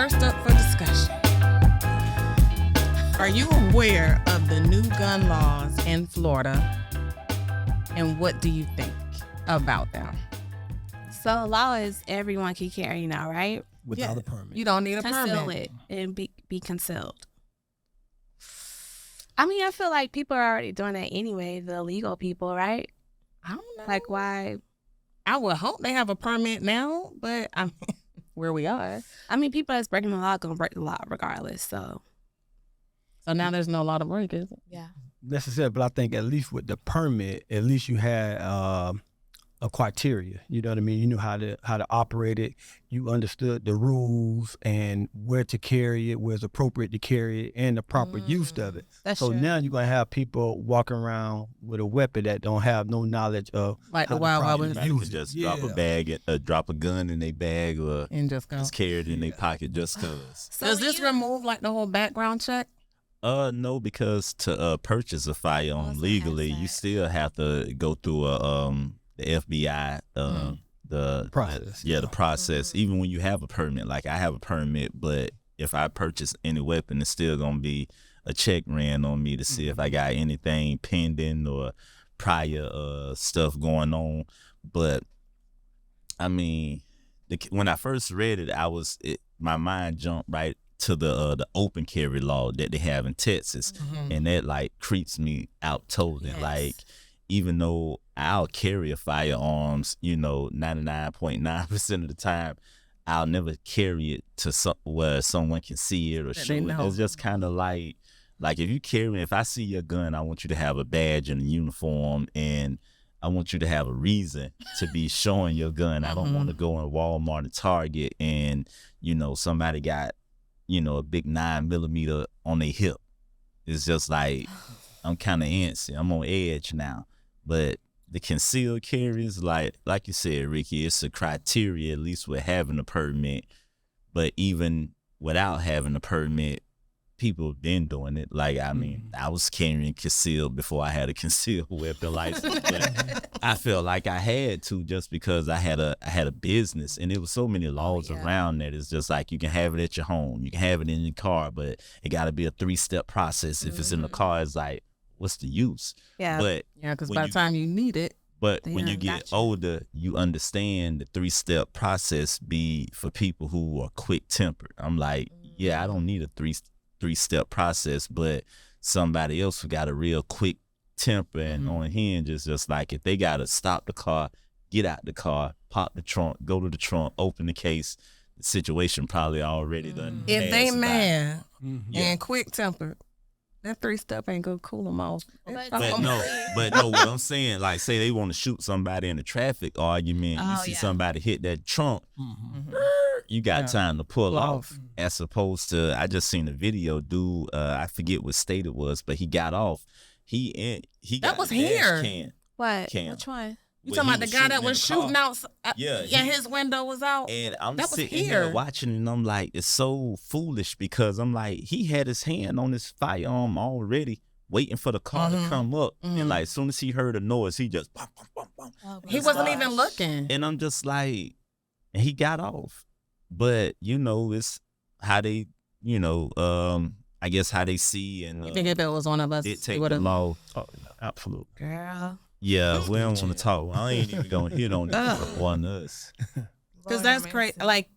First up for discussion. Are you aware of the new gun laws in Florida? And what do you think about them? So the law is everyone can carry now, right? Without a permit. You don't need a Conceal permit. it and be concealed. I mean, I feel like people are already doing that anyway, the legal people, right? I don't know. Like, why? I would hope they have a permit now, but I mean, where we are. I mean, people that's breaking the law going to break the law regardless, so. So now there's no law to break, is it? Yeah. Necessary, but I think at least with the permit, at least you had a criteria. You know what I mean? You knew how to operate it. You understood the rules and where to carry it, where it's appropriate to carry it, and the proper use of it. That's so true. now you're gonna have people walking around with a weapon that don't have no knowledge of Like the how to Wild Wild properly West. You use could it. just drop a bag, drop a gun in their bag, or And just go. just carry it in their pocket just cause. So Does this remove like the whole background check? No, because to purchase a firearm Also legally, has you that. still have to go through the FBI the Process. the process. Even when you have a permit, like I have a permit, but if I purchase any weapon, it's still gonna be a check ran on me to see if I got anything pending or prior stuff going on. But I mean, when I first read it, my mind jumped right to the open carry law that they have in Texas, and that like creeps me out totally. Yes. Like, even though I'll carry firearms, 99.9% of the time, I'll never carry it to where someone can see it or show they it. know. It's just kind of like if you carry, if I see your gun, I want you to have a badge and a uniform, and I want you to have a reason to be showing your gun. I don't want to go in Walmart and Target and, somebody got, a big 9mm on their hip. It's just like, I'm kind of antsy. I'm on edge now. But the concealed carries, like you said, Ricky, it's a criteria, at least with having a permit. But even without having a permit, people have been doing it. Like, I mean, I was carrying concealed before I had a concealed weapon license. But I felt like I had to, just because I had a business, and there was so many laws around that. It's just like, you can have it at your home, you can have it in your car, but it got to be a 3-step process. If it's in the car, it's like, what's the use? Yeah. But Yeah, because when by the time you need it, But They when you done get got you. older, you understand the 3-step process be for people who are quick tempered. I'm like, yeah, I don't need a three-step process, but somebody else who got a real quick temper and on hinge is just like, if they got to stop the car, get out the car, pop the trunk, go to the trunk, open the case, the situation probably already done. if they passed by. mad Yeah. and quick tempered, that 3-step ain't gonna cool them off. But But no, what I'm saying, like, say they want to shoot somebody in a traffic argument, you Oh, see yeah. somebody hit that trunk, you got time to pull off. As opposed to, I just seen a video, dude, I forget what state it was, but he got off. He got was the dash here. can. What? Cam. Which one? You When talking he about the guy that in was the shooting car. out? Yeah, Yeah, his window was out. And I'm That was sitting here. here watching, and I'm like, it's so foolish, because I'm like, he had his hand on his firearm already, waiting for the car to come up. And like, as soon as he heard a noise, he just bum, bum, bum, bum. Oh, He my wasn't gosh. even looking. And I'm just like, and he got off. But, it's how they, I guess how they see, and You think if it was one of us, it it take would the have. law. Oh, girl. Yeah, we don't want to talk. I ain't even gonna hit on one of us. Because that's crazy. Like,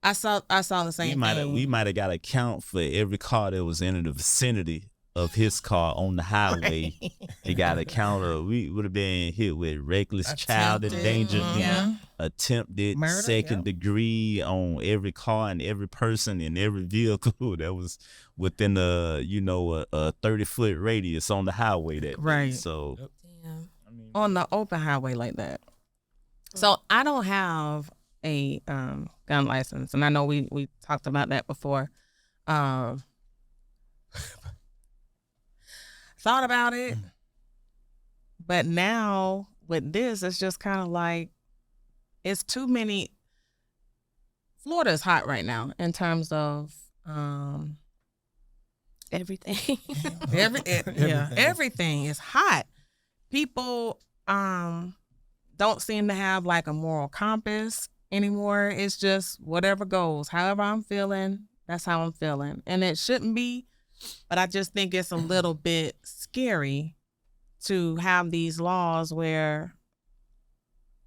I saw the same thing. We might have got a count for every car that was in the vicinity of his car on the highway. They got a count of, we would have been hit with reckless child Attempted. endangerment, Yeah. attempted Murder, second degree on every car and every person in every vehicle that was within a 30-foot radius on the highway that day. Right. So Damn. On the open highway like that. So I don't have a gun license, and I know we talked about that before. Thought about it, but now with this, it's just kind of like, it's too many. Florida is hot right now in terms of Everything. everything is hot. People don't seem to have like a moral compass. anymore. It's just whatever goes. However I'm feeling, that's how I'm feeling. And it shouldn't be, but I just think it's a little bit scary to have these laws where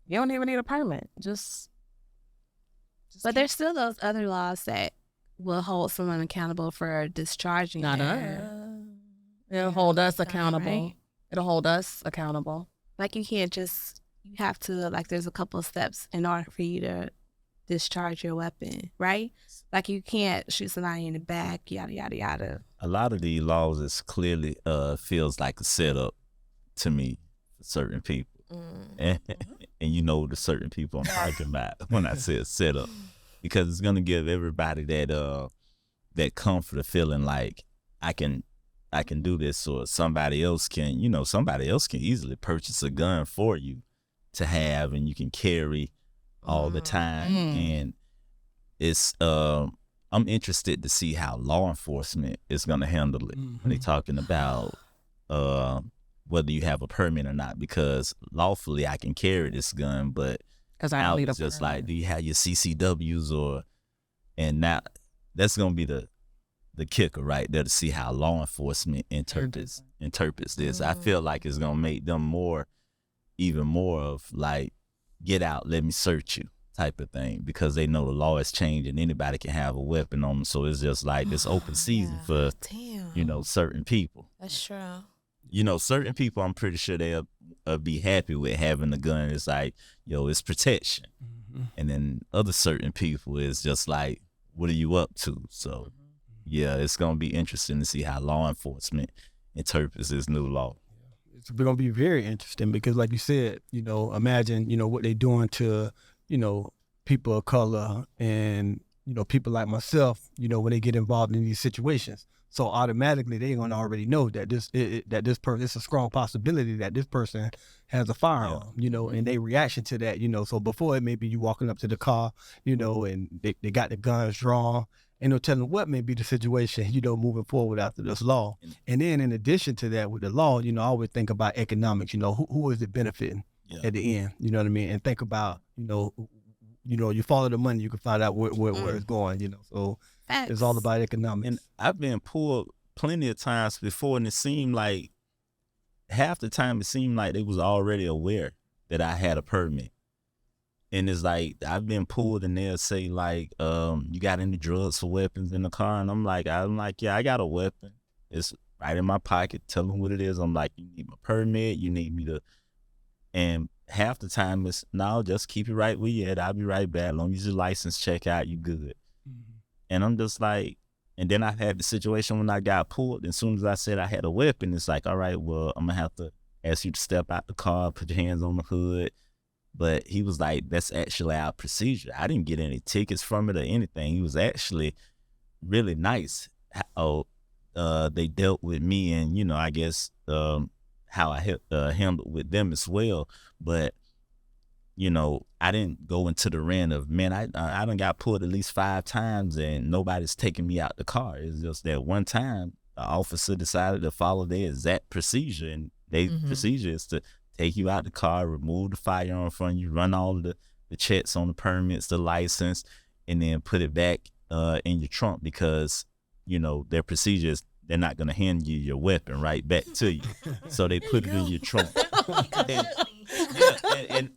you don't even need a permit. But there's still those other laws that will hold someone accountable for discharging not their- us. It'll hold us accountable. Right? It'll hold us accountable. Like you can't just, you have to, like there's a couple of steps in order for you to discharge your weapon, right? Like you can't shoot somebody in the back, yada, yada, yada. A lot of these laws is clearly feels like a setup to me for certain people. And you know the certain people I'm talking about when I say setup, because it's gonna give everybody that comfort of feeling like I can do this, or somebody else can easily purchase a gun for you to have, and you can carry all the time. And it's I'm interested to see how law enforcement is gonna handle it when they're talking about whether you have a permit or not, because lawfully I can carry this gun, but Because I don't need a just permit. like, do you have your CCWs and now that's gonna be the kicker right there, to see how law enforcement interprets this. I feel like it's gonna make them even more of like, get out, let me search you type of thing, because they know the law is changing. Anybody can have a weapon on them, so it's just like this open season for certain people. That's true. Certain people, I'm pretty sure they'll be happy with having a gun. It's like, it's protection. And then other certain people is just like, what are you up to? So, yeah, it's going to be interesting to see how law enforcement interprets this new law. It's going to be very interesting because, like you said, imagine, what they're doing to, people of color and, people like myself, when they get involved in these situations. So automatically they're going to already know that this person, it's a strong possibility that this person has a firearm, and they reaction to that, so before it may be you walking up to the car, and they got the guns drawn, ain't no telling what may be the situation, moving forward after this law. And then in addition to that, with the law, I always think about economics, who is it benefiting at the end, you know what I mean? And think about, you follow the money, you can find out where it's going, so Facts. it's all about economics. And I've been pulled plenty of times before, and it seemed like half the time it seemed like they was already aware that I had a permit. And it's like, I've been pulled and they'll say like, you got any drugs or weapons in the car? And I'm like, yeah, I got a weapon. It's right in my pocket. Tell them what it is. I'm like, you need my permit. You need me to, and half the time it's, no, just keep it right where you at. I'll be right back. As long as your license check out, you good. And I'm just like, and then I had the situation when I got pulled. And as soon as I said I had a weapon, it's like, all right, well, I'm going to have to ask you to step out the car, put your hands on the hood. But he was like, that's actually our procedure. I didn't get any tickets from it or anything. He was actually really nice how they dealt with me, and, I guess how I handled with them as well. But, I didn't go into the rant of, man, I done got pulled at least 5 times and nobody's taking me out the car. It's just that one time the officer decided to follow their exact procedure, and their procedure is to take you out the car, remove the firearm from you, run all of the checks on the permits, the license, and then put it back in your trunk, because, their procedure is they're not going to hand you your weapon right back to you. So they put it in your trunk.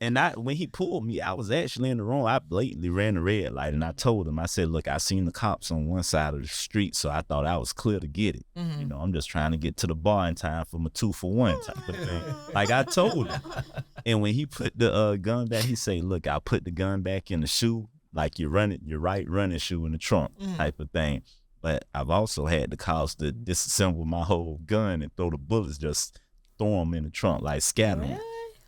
And when he pulled me, I was actually in the wrong. I blatantly ran the red light, and I told him, I said, look, I seen the cops on one side of the street, so I thought I was clear to get it. I'm just trying to get to the bar in time for my 2-for-1 type of thing. Like I told him. And when he put the gun back, he said, look, I'll put the gun back in the shoe, like your right running shoe in the trunk type of thing. But I've also had the cops to disassemble my whole gun and throw the bullets, just throw them in the trunk, like scatter them.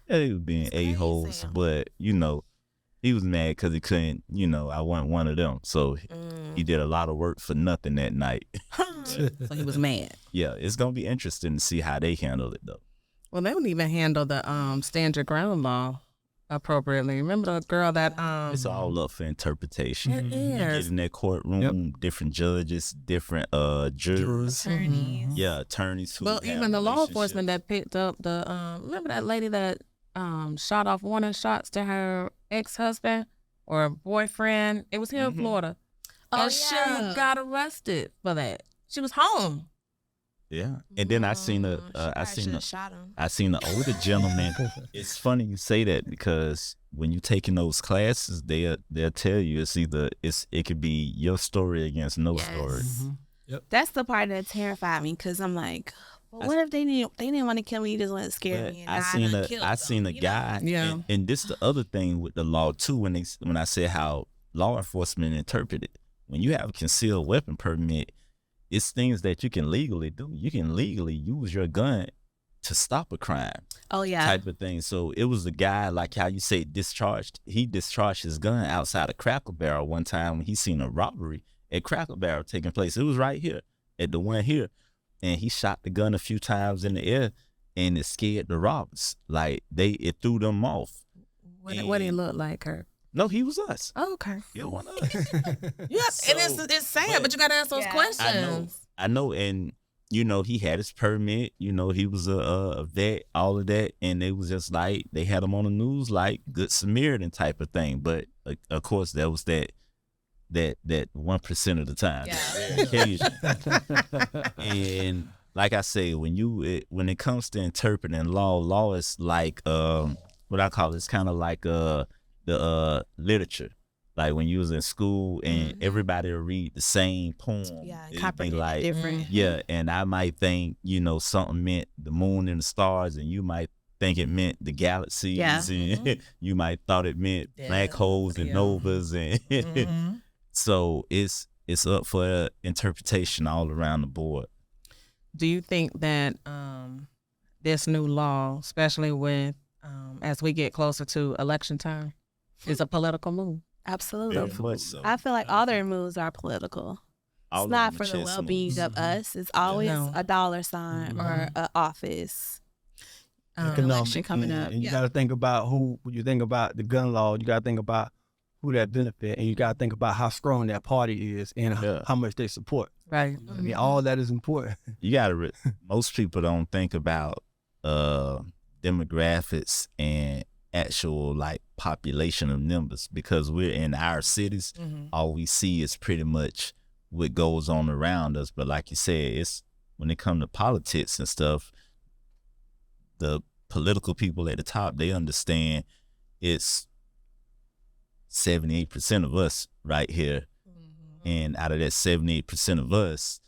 They was being a-holes, but, he was mad because he couldn't, I wasn't one of them. So he did a lot of work for nothing that night. So he was mad. Yeah, it's going to be interesting to see how they handle it, though. Well, they wouldn't even handle the stand your ground law appropriately. Remember the girl that It's all up for interpretation. It You get is. in that courtroom, different judges, different jurors. Attorneys. Yeah, attorneys who Well, have even the law relationships. enforcement that picked up the remember that lady that shot off warning shots to her ex-husband or boyfriend. It was here in Florida. Oh, And she yeah. got arrested for that. She was home. Yeah, and then I seen She should've shot him. I seen the older gentleman. It's funny you say that because when you taking those classes, they'll tell you it could be your story against no story. That's the part that terrified me because I'm like, well, what if they didn't want to kill me? They just wanted to scare me. And I seen a guy. Yeah. And this the other thing with the law too. When I said how law enforcement interpret it, when you have a concealed weapon permit, it's things that you can legally do. You can legally use your gun to stop a crime. Oh yeah. Type of thing. So it was the guy, like how you say discharged. He discharged his gun outside of Cracker Barrel one time when he seen a robbery at Cracker Barrel taking place. It was right here at the one here. And he shot the gun a few times in the air and it scared the robbers. Like it threw them off. What did he look like, Kurt? No, he was us. Oh, okay. It wasn't us. Yeah, and it's sad, but you got to ask those questions. I know, and he had his permit. He was a vet, all of that, and they was just like they had him on the news like Good Samaritan type of thing. But of course, that was that 1% of the time. Yeah. And like I say, when it comes to interpreting law is like what I call it's kind of like the literature. Like when you was in school and everybody will read the same poem. Yeah, it'd be like different. Yeah, and I might think, something meant the moon and the stars, and you might think it meant the galaxies. Yeah. And you might thought it meant black holes and novas, and so it's up for interpretation all around the board. Do you think that this new law, especially with as we get closer to election time, is a political move? Absolutely. Very much so. I feel like all their moves are political. All It's not of for them the chess well-being moves. of us. It's always No. a dollar sign or an office. Election coming up. And you got to think about when you think about the gun law, you got to think about who that benefit, and you got to think about how strong that party is and how much they support. Right. I mean, all that is important. You gotta. Most people don't think about demographics and actual like population of numbers because we're in our cities. All we see is pretty much what goes on around us. But like you said, it's when it comes to politics and stuff, the political people at the top, they understand it's 78% of us right here. And out of that 78% of us,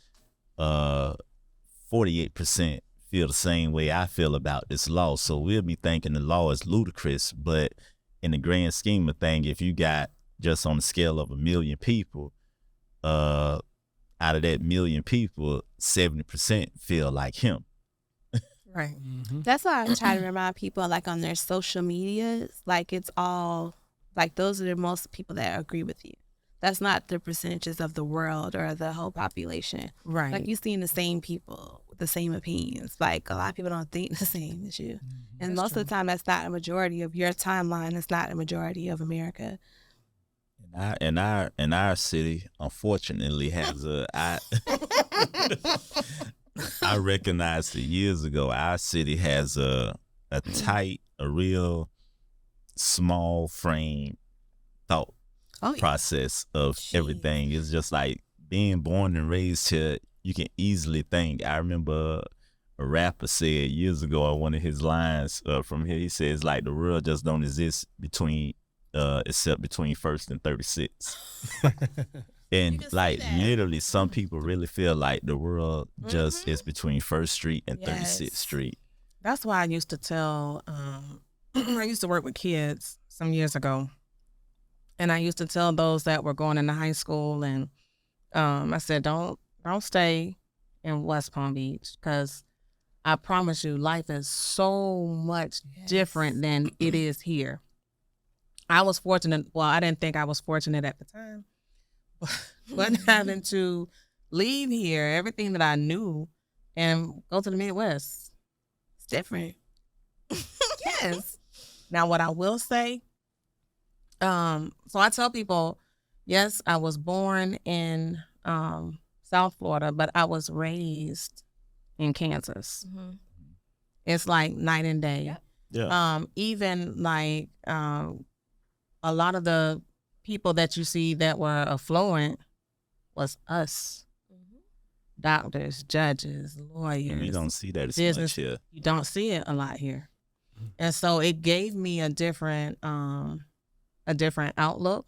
48% feel the same way I feel about this law. So we'll be thinking the law is ludicrous, but in the grand scheme of things, if you got just on the scale of 1 million people, out of that 1 million people, 70% feel like him. Right. That's why I try to remind people, like on their social medias, like it's all, like those are the most people that agree with you. That's not the percentages of the world or the whole population. Right. Like you seeing the same people with the same opinions. Like a lot of people don't think the same as you. And most of the time that's not a majority of your timeline. It's not a majority of America. And our city, unfortunately, has I recognized it years ago. Our city has a tight, a real small frame thought process of everything. It's just like being born and raised here. You can easily think. I remember a rapper said years ago on one of his lines from here. He says like the world just don't exist except between 1st and 36. And like literally some people really feel like the world just is between 1st Street and 36th Street. That's why I used to tell, I used to work with kids some years ago. And I used to tell those that were going into high school, and I said, don't stay in West Palm Beach, because I promise you, life is so much different than it is here. I was fortunate. Well, I didn't think I was fortunate at the time, but having to leave here, everything that I knew, and go to the Midwest, It's different. yes. Now, what I will say, so I tell people, yes, I was born in South Florida, but I was raised in Kansas. It's like night and day. Yeah. Even like a lot of the people that you see that were affluent was us. Doctors, judges, lawyers. And we don't see that as business. much here. You don't see it a lot here. And so it gave me a different outlook.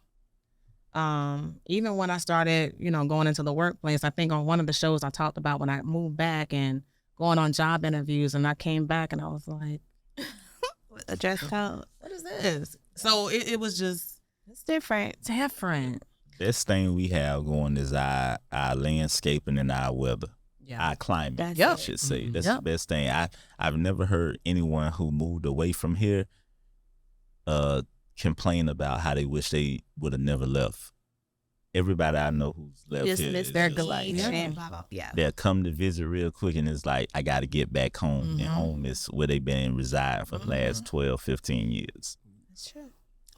Even when I started, going into the workplace, I think on one of the shows I talked about when I moved back and going on job interviews, and I came back and I was like, A dress code. what is this? So it was just It's different. different. Best thing we have going is our landscaping and our weather. Yeah. Our climate, That's I it. should say. That's Yep. the best thing. I've never heard anyone who moved away from here complain about how they wish they would have never left. Everybody I know who's left Just here miss is their just glade Yeah. and blah, blah. Yeah. they'll come to visit real quick and it's like, I got to get back home. And Mhm. home is where they've been residing for the last 12, 15 years. That's true.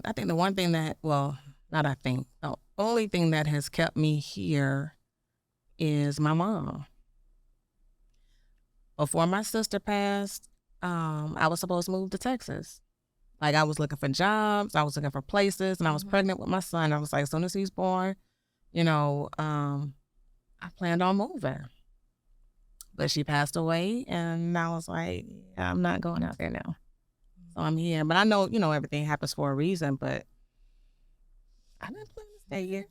I think the one thing that, the only thing that has kept me here is my mom. Before my sister passed, I was supposed to move to Texas. Like, I was looking for jobs, I was looking for places, and I was pregnant with my son. I was like, as soon as he's born, I planned on moving. But she passed away, and I was like, yeah, I'm not going out there now. So I'm here. But I know, everything happens for a reason, but I didn't plan to stay here.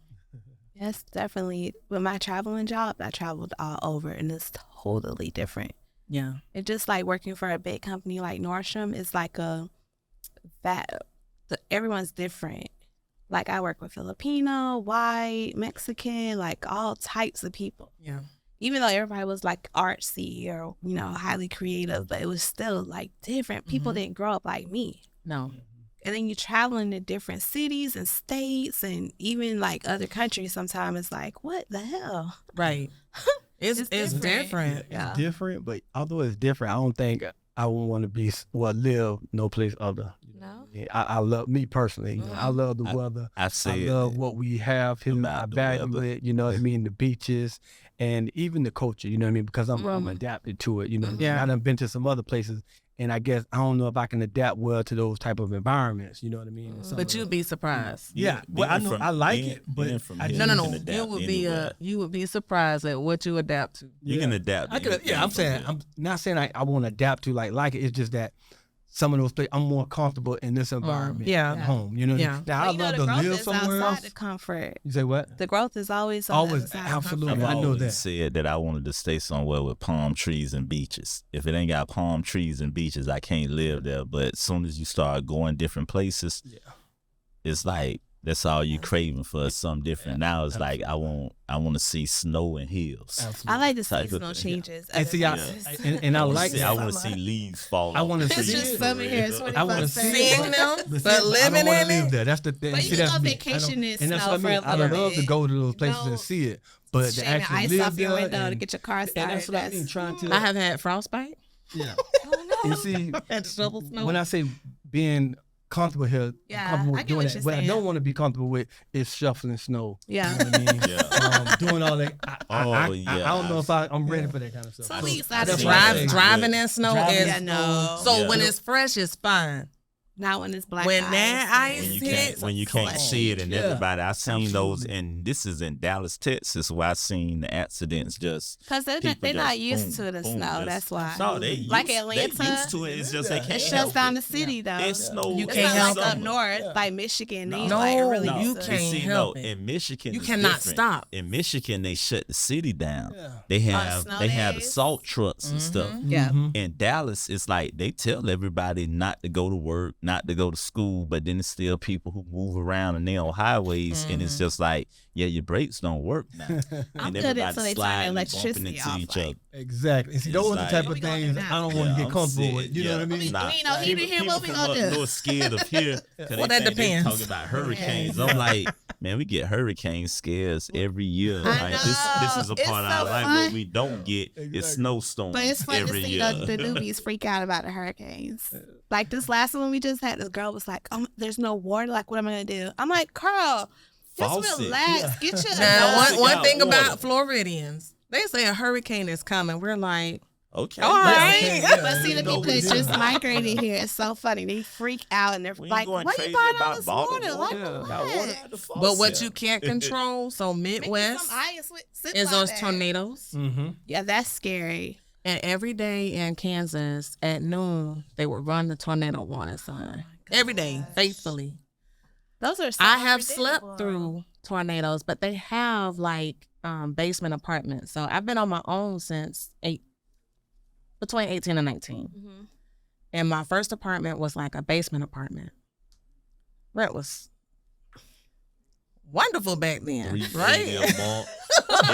Yes, definitely. With my traveling job, I traveled all over, and it's totally different. Yeah. It's just like working for a big company like Nordstrom. It's like everyone's different. Like, I work with Filipino, white, Mexican, like all types of people. Yeah. Even though everybody was like artsy or, highly creative, but it was still like different. People didn't grow up like me. No. And then you traveling to different cities and states and even like other countries. Sometimes it's like, what the hell? Right. It's different. different. Yeah. It's different, but although it's different, I don't think I would want to live no place other. No? Yeah, I love me personally. I love the weather. I I say love what we have here. about I the value weather. it. You know what I mean? The beaches and even the culture. You know what I mean? Because I'm adapted to it. You know, Yeah. I done been to some other places, and I guess I don't know if I can adapt well to those type of environments. You know what I mean? And some But of you'd be surprised. Yeah, well, I know I like it, but I here, just- No. you can adapt You would be surprised at what you adapt to. You can adapt. I could, I'm saying, I'm not saying I want to adapt to like it. It's just that some of those places I'm more comfortable in this environment yeah. at home. You know, Yeah. now I Well, love the to growth live is somewhere outside else. the comfort. You say what? The growth is always on Always, outside the absolutely. comfort. I know always that. said that I wanted to stay somewhere with palm trees and beaches. If it ain't got palm trees and beaches, I can't live there. But as soon as you start going different places, it's like that's all you craving for is something different. Now it's like I want to see snow and hills. Absolutely. I like the Type of seasonal thing. changes. And see, I like I that. want to see leaves fall. I off want the to It's see just it. summer here. It's I want to 24/7. see Seeing them, but but I living don't want in to live it. there. That's the thing. But See, you that's go me. vacation in And that's snow what I mean. for a I little love to bit. go to those places Go and see it, but to Shake the actually ice live off your there window to and- get your car and started. that's what I mean. Trying to. I have had frostbite. Yeah. You see, Had to shovel snow. when I say being comfortable here, Yeah, comfortable I with get doing what that. you're What I saying. don't want to be comfortable with is shuffling snow. Yeah. You know what I mean? Yeah. Doing all that. I don't know if I'm ready for that kind of stuff. 2 weeks out that's of the what I'm year. saying. Driving in snow Driving is in Yeah, no. so Yeah. when it's fresh, it's fine. Not when it's black When ice. that ice when you hits, can't when you can't see it and Yeah. everybody I seen those Absolutely. and this is in Dallas, Texas, where I seen the accidents just Because they're people not just used boom, to the boom, snow. just- That's why. No, they Like used, Atlanta, they used to it. It's just they can't It shuts help down it. the city, though. It snows. You It's can't not help like it. up north, Yeah. like Michigan. They No, like really you used to can't it. See, help no, it. in Michigan, You it's cannot different. stop. In Michigan, they shut the city down. Yeah. They snow have the days? salt trucks and stuff. Yeah. Mhm. In Dallas, it's like they tell everybody not to go to work, not to go to school, but then it's still people who move around and they're on highways, and it's just like, yeah, your brakes don't work now. I'm and good until everybody's they turn the sliding, bumping electricity into off, each like- other. Exactly. And see, It's those are the like- type What of we gonna do things now? I don't want to get I'm comfortable sick, with. You know what I mean? We ain't no heater here, what we people gonna come up do? north scared of here. 'Cause Well, they that think they depends. talking about hurricanes. I'm like, man, we get hurricane scares every year. I Like this is a know. part of It's our so life fun. what we don't get Exactly. is snowstorms But it's fun to every see year. the newbies freak out about the hurricanes. Like this last one we just had, this girl was like, there's no water. Like, what am I going to do? I'm like, Carl, just Faucet. relax. Get your Now, Faucet one got thing water. about Floridians, they say a hurricane is coming. We're like, Okay. All right. But see, the people that just migrated here, it's so funny. They freak out and they're We ain't like, going "Why you crazy buying all about this bottled water? water. Like, Got water what? out the But what faucet. you can't control, so Make me Midwest, some ice with Ziploc is those bag." tornadoes. Mm-hmm. Yeah, that's scary. And every day in Kansas at noon, they would run the tornado warning sign. Every day, faithfully. Those are so I have unpredictable. slept through tornadoes, but they have like basement apartments. So I've been on my own since between 18 and 19. Mm-hmm. And my first apartment was like a basement apartment. That was wonderful back then, $380 right? a month,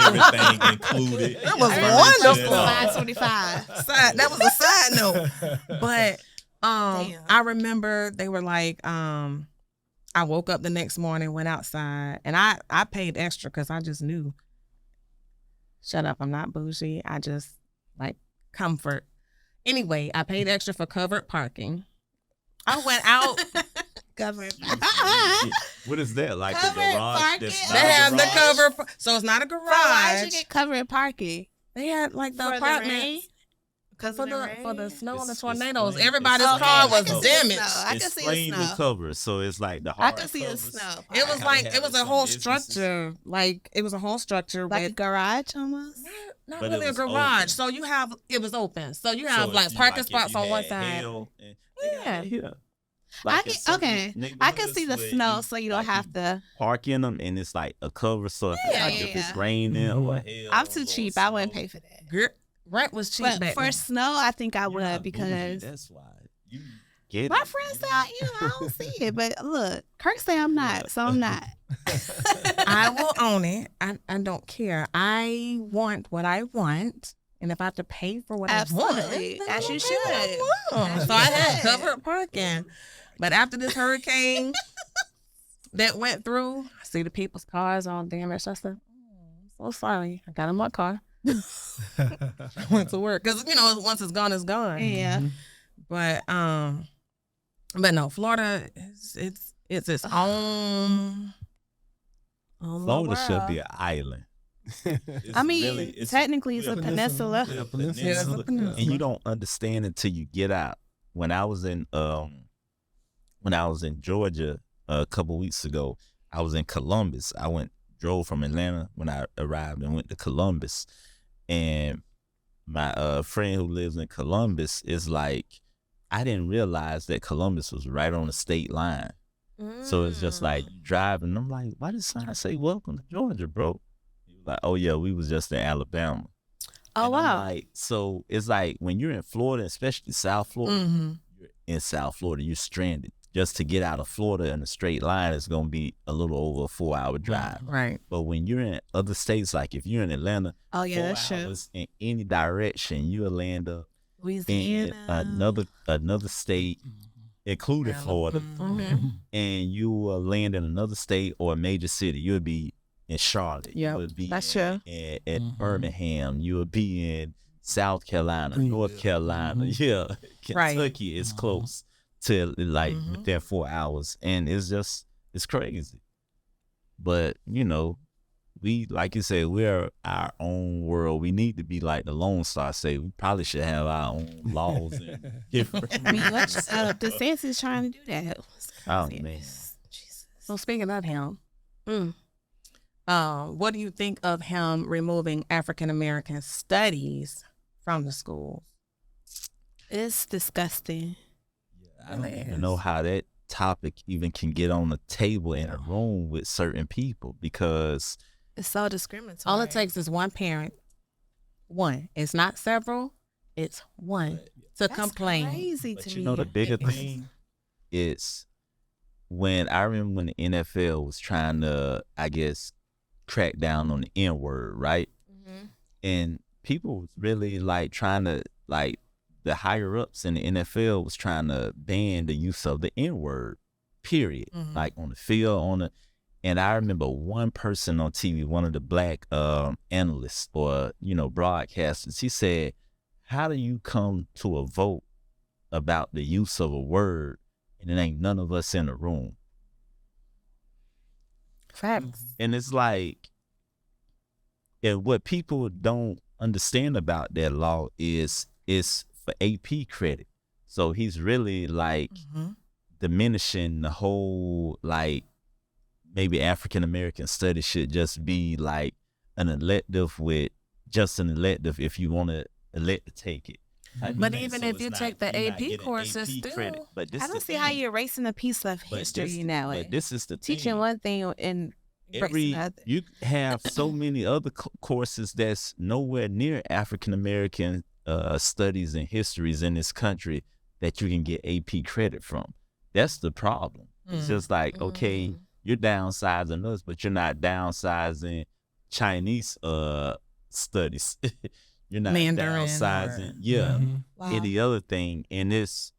everything included. That was Everything. wonderful. $525. That was a side note. But Damn. I remember they were like, I woke up the next morning, went outside, and I paid extra because I just knew. Shut up, I'm not bougie. I just like comfort. Anyway, I paid extra for covered parking. I went out. Covered. What is that? Like Covered a garage? parking. That's They not They a have the garage? cover, so it's not a So why should garage. get covered parking? They had like the For the apartments rain? Because for the snow and the It's tornadoes. plain- Everybody's it's car plain was cover. damaged. I It's can see the plain snow. with cover, so it's like the I hard can see the covers. snow. It was How like they it have was it a some whole businesses. structure. Like it was a whole structure Like a with garage almost. not But it really a was garage. open. So you have it was open. So you So have if like you- parking if spots you on one had side. hail and- they got Yeah. that here. I Like can, in certain okay. I can neighborhoods see the where snow, so you don't like, have to. park in them, and it's like a cover. So if, Yeah, like, yeah, if it's yeah. raining or Mhm. hail, I'm too or cheap. I wouldn't snow, pay for that. Rent was cheap But back for then. snow, I think I you're would not bougie, because that's why you get my it. friends say I don't see it. But look, Kurt say I'm not, so I'm not. I will own it. I don't care. I want what I want. And if I have to pay for what Absolutely. I want, then As I'm you gonna pay what I should. want. As So you I had should. covered parking. But after this hurricane that went through, I see the people's cars all damaged. I said, I'm so sorry. I got in my car. I went to work. Because, once it's gone, it's gone. Yeah. But no, Florida it's its own Florida should world. be an island. It's I mean, really- it's technically, it's a peninsula. a peninsula. Yeah, it's a peninsula. peninsula. And you don't understand until you get out. When I was in Georgia a couple weeks ago, I was in Columbus. I drove from Atlanta when I arrived and went to Columbus. And my friend who lives in Columbus is like, I didn't realize that Columbus was right on the state line. So it's just like driving. I'm like, why does sign say welcome to Georgia, bro? He was like, oh yeah, we was just in Alabama. Oh, And I'm wow. like, so it's like when you're in Florida, especially South Florida, Mm-hmm. you're in South Florida, you're stranded. Just to get out of Florida in a straight line is going to be a little over a 4-hour drive. Right. But when you're in other states, like if you're in Atlanta, Oh, yeah, 4 that's true. hours in any direction, you'll land up in Louisiana. another state, including Florida, Mm-hmm. and you will land in another state or a major city. You'll be in Charlotte. Yep, You would be that's true. at Birmingham. You would be in South Carolina, North Carolina. Yeah, Right. Kentucky is close to like Mhm. within 4 hours, and it's crazy. But we, like you said, we're our own world. We need to be like the Lone Star say. We probably should have our own laws and different. I mean, DeSantis trying to do that. It's Oh, crazy. man. Jesus. So speaking of him, Mm. what do you think of him removing African American studies from the school? It's disgusting. I don't even know how that topic even can get on the table in a room with certain people because It's so discriminatory. All it takes is one parent. One. It's not several. It's one to That's complain. crazy but to you me. know the bigger thing is when I remember when the NFL was trying to, I guess, crack down on the N-word, right? Mhm. And people was really like trying to, like, the higher ups in the NFL was trying to ban the use of the N-word, period. Mhm. Like on the field, and I remember one person on TV, one of the black analysts or, broadcasters, he said, how do you come to a vote about the use of a word and it ain't none of us in the room? Facts. And it's like, and what people don't understand about that law is it's for AP credit. So he's really like diminishing the whole, like, maybe African American studies should just be like an elective if you want to elect to take it. But even if you take the AP courses, still, credit. But I don't see how you're erasing a piece of history now. But this is the teaching thing. one thing and You have so many other courses that's nowhere near African American studies and histories in this country that you can get AP credit from. That's the problem. It's just like, okay, you're downsizing us, but you're not downsizing Chinese studies. You're not Mandarin downsizing, any other thing, and it's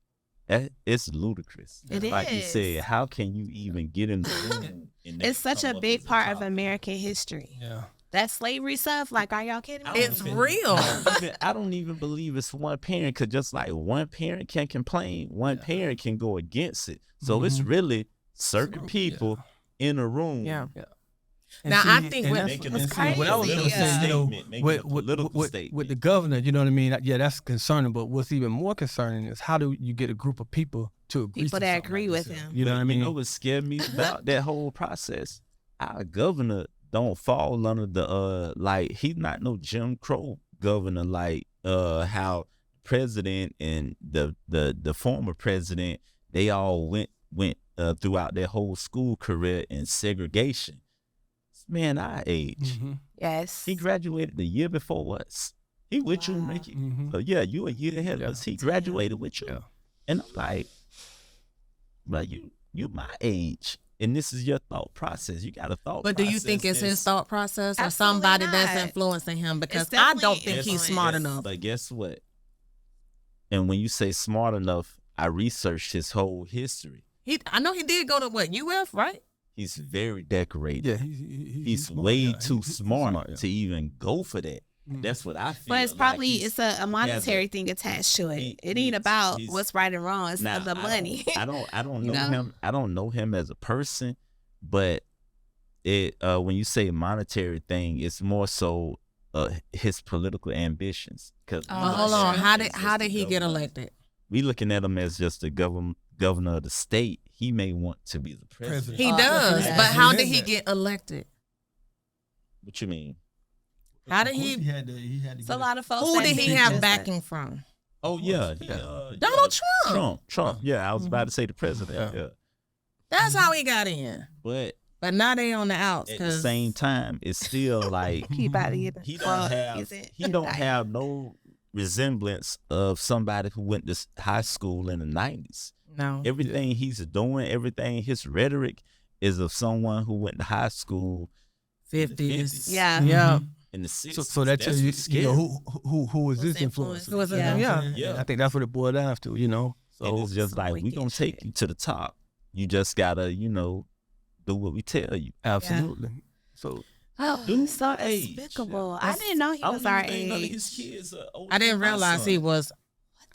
ludicrous. It like you is. said, how can you even get in the room? It's such a big part of American history. Yeah. That slavery stuff, like, are y'all kidding me? It's real. I don't even believe it's one parent, because just like one parent can complain, one parent can go against it. So it's really certain people in a room. Yeah. And Now, see, I think and what- that's- it's and see, crazy. what I was going to say, you know, Making with, a political statement. with the governor, you know what I mean? Yeah, that's concerning. But what's even more concerning is how do you get a group of people to agree People to that something agree like with this? him. You know what I mean? You know what scared me about that whole process? Our governor don't fall under the like, he's not no Jim Crow governor, like how president and the former president, they all went throughout their whole school career in segregation. Man, our age. Yes. He graduated the year before us. He with you, Ricky. Yeah, you a year ahead of us. He graduated with you. Yeah. And I'm like, but you my age. And this is your thought process. You got a thought But process. do you think it's his thought process or Absolutely somebody not. that's influencing him? Because It's I don't definitely think he's influence. smart enough. But guess what? And when you say smart enough, I researched his whole history. I know he did go to what, UF, right? He's very decorated. Yeah, He's smart, way yeah. too He's smart yeah. to even go for that. That's what I feel. But it's like probably he's- a monetary thing attached to it. It ain't about what's right and wrong. It's Now, the money. I don't You know know? him. I don't know him as a person, but it when you say monetary thing, it's more so his political ambitions. Because Hold on. How did he get elected? We looking at him as just the governor of the state. He may want to be the president. He Oh, does. yeah. But how He did is he that. get elected? What you mean? How did Of course he? he had to It's a lot of folks. Who that did he think have just backing from? Oh yeah, Donald Trump. Trump. Yeah, I was about to say the president. Yeah, That's how he got in. but But now they on the outs at the because same time, it's still like keep out of here. he don't have no resemblance of somebody who went to high school in the 90s. no. Everything he's doing, everything, his rhetoric is of someone who went to high school 50s. Yeah. Yeah. in the 60s. So that tells you, what's you know, scary. who is Who's this influence? influencing? Who is it? Yeah. Yeah. I think that's what it boiled down to, you know. So it's just like, we wicked gonna take shit. you to the top. You just gotta, do what we tell you. Absolutely. So Oh, Dude, so age. despicable. I didn't know he was our age. His kids are older I didn't than my realize son. he was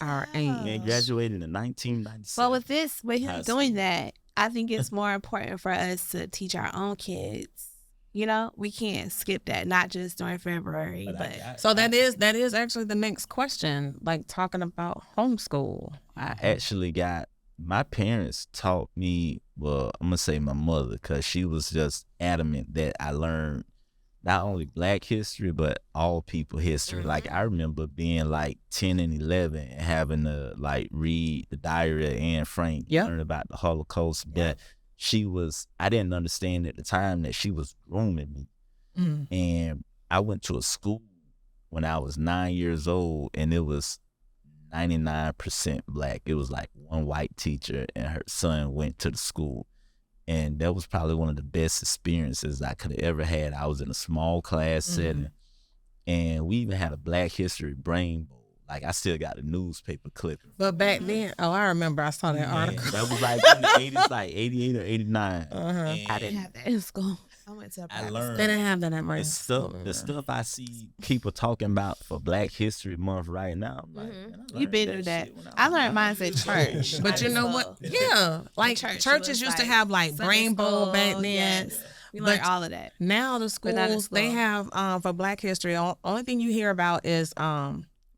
our age. Man graduated in 1997. But with him High doing school. that, I think it's more important for us to teach our own kids. We can't skip that, not just during February, but So that is actually the next question, like talking about homeschool. I actually got, my parents taught me, well, I'm gonna say my mother, because she was just adamant that I learned not only Black history but all people history. Like, I remember being like 10 and 11 and having to like read the diary of Anne Frank, Yep. learn about the Holocaust. But I didn't understand at the time that she was grooming me. Mm. And I went to a school when I was 9 years old, and it was 99% Black. It was like one white teacher, and her son went to the school. And that was probably one of the best experiences I could have ever had. I was in a small class setting, and we even had a Black History brain bowl. Like, I still got a newspaper clipping. But back then, I remember I saw that Man, article. that was like in the 80s, like 88 or 89. And I didn't have that in school. I went to a I private learned They didn't have that at my the school. stuff I see people talking about for Black History Month right now. I'm like, man, I You been learned through that. shit when I was learned 9 mine at years church. old. But you know what? Yeah, like church churches was used to like have like Sunday brain bowl school, back then. yes. We learned But all of that. Now the But not in schools they school. have for Black history. Only thing you hear about is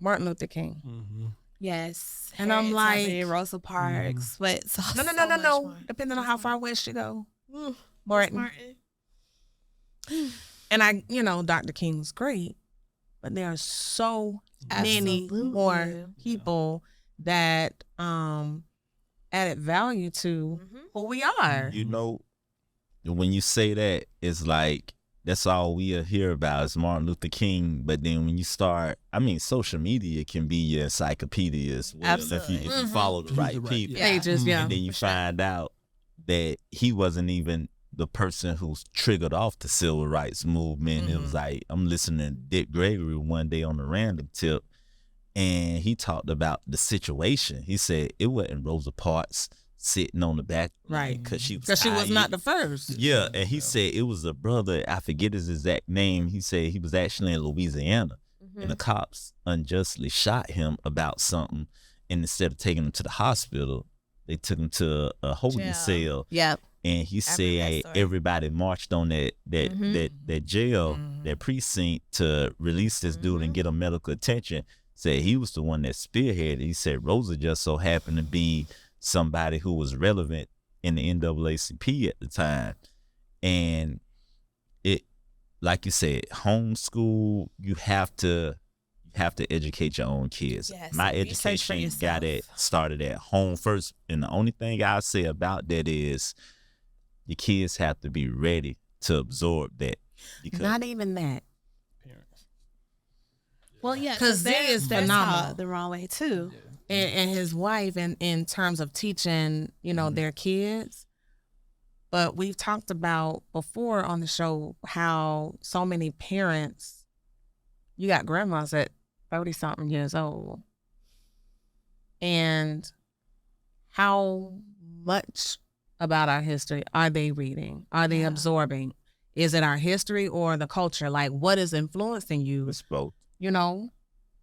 Martin Luther King. Mm-hmm. Yes. And I'm Harriet like- Tubman, Rosa Parks, but it's No, so much more. Depending on how far west you go. Mm, Martin. Martin. And Dr. King's great, but there are so many Absolutely. more people that added value to who we are. You know, when you say that, it's like that's all we hear about is Martin Luther King. But then when you start, social media can be your encyclopedia as well. Absolutely. If you follow the right people. Yeah. Pages, yeah. And then you find out that he wasn't even the person who triggered off the civil rights movement. It was like, I'm listening to Dick Gregory one day on the random tip, and he talked about the situation. He said it wasn't Rosa Parks sitting on the back, Right. Because she was not tired. the first. Yeah, and he said it was a brother, I forget his exact name. He said he was actually in Louisiana, and the cops unjustly shot him about something, and instead of taking him to the hospital, they took him to a holding Jail. cell. Yep. And he that said story. everybody marched on that jail, that precinct to release this dude and get him medical attention. Said he was the one that spearheaded. He said Rosa just so happened to be somebody who was relevant in the NAACP at the time. And it, like you said, homeschool, you have to educate your own kids. Yes, My research for education got it yourself. started at home first. And the only thing I'll say about that is your kids have to be ready to absorb that. Because Not even that. Well, yeah, 'Cause Z is they're phenomenal. taught the wrong way too. And his wife in terms of teaching, their kids. But we've talked about before on the show how so many parents, you got grandmas at 30-something years old. And how much about our history are they reading? Are they absorbing? Is it our history or the culture? Like, what is influencing you? it's both.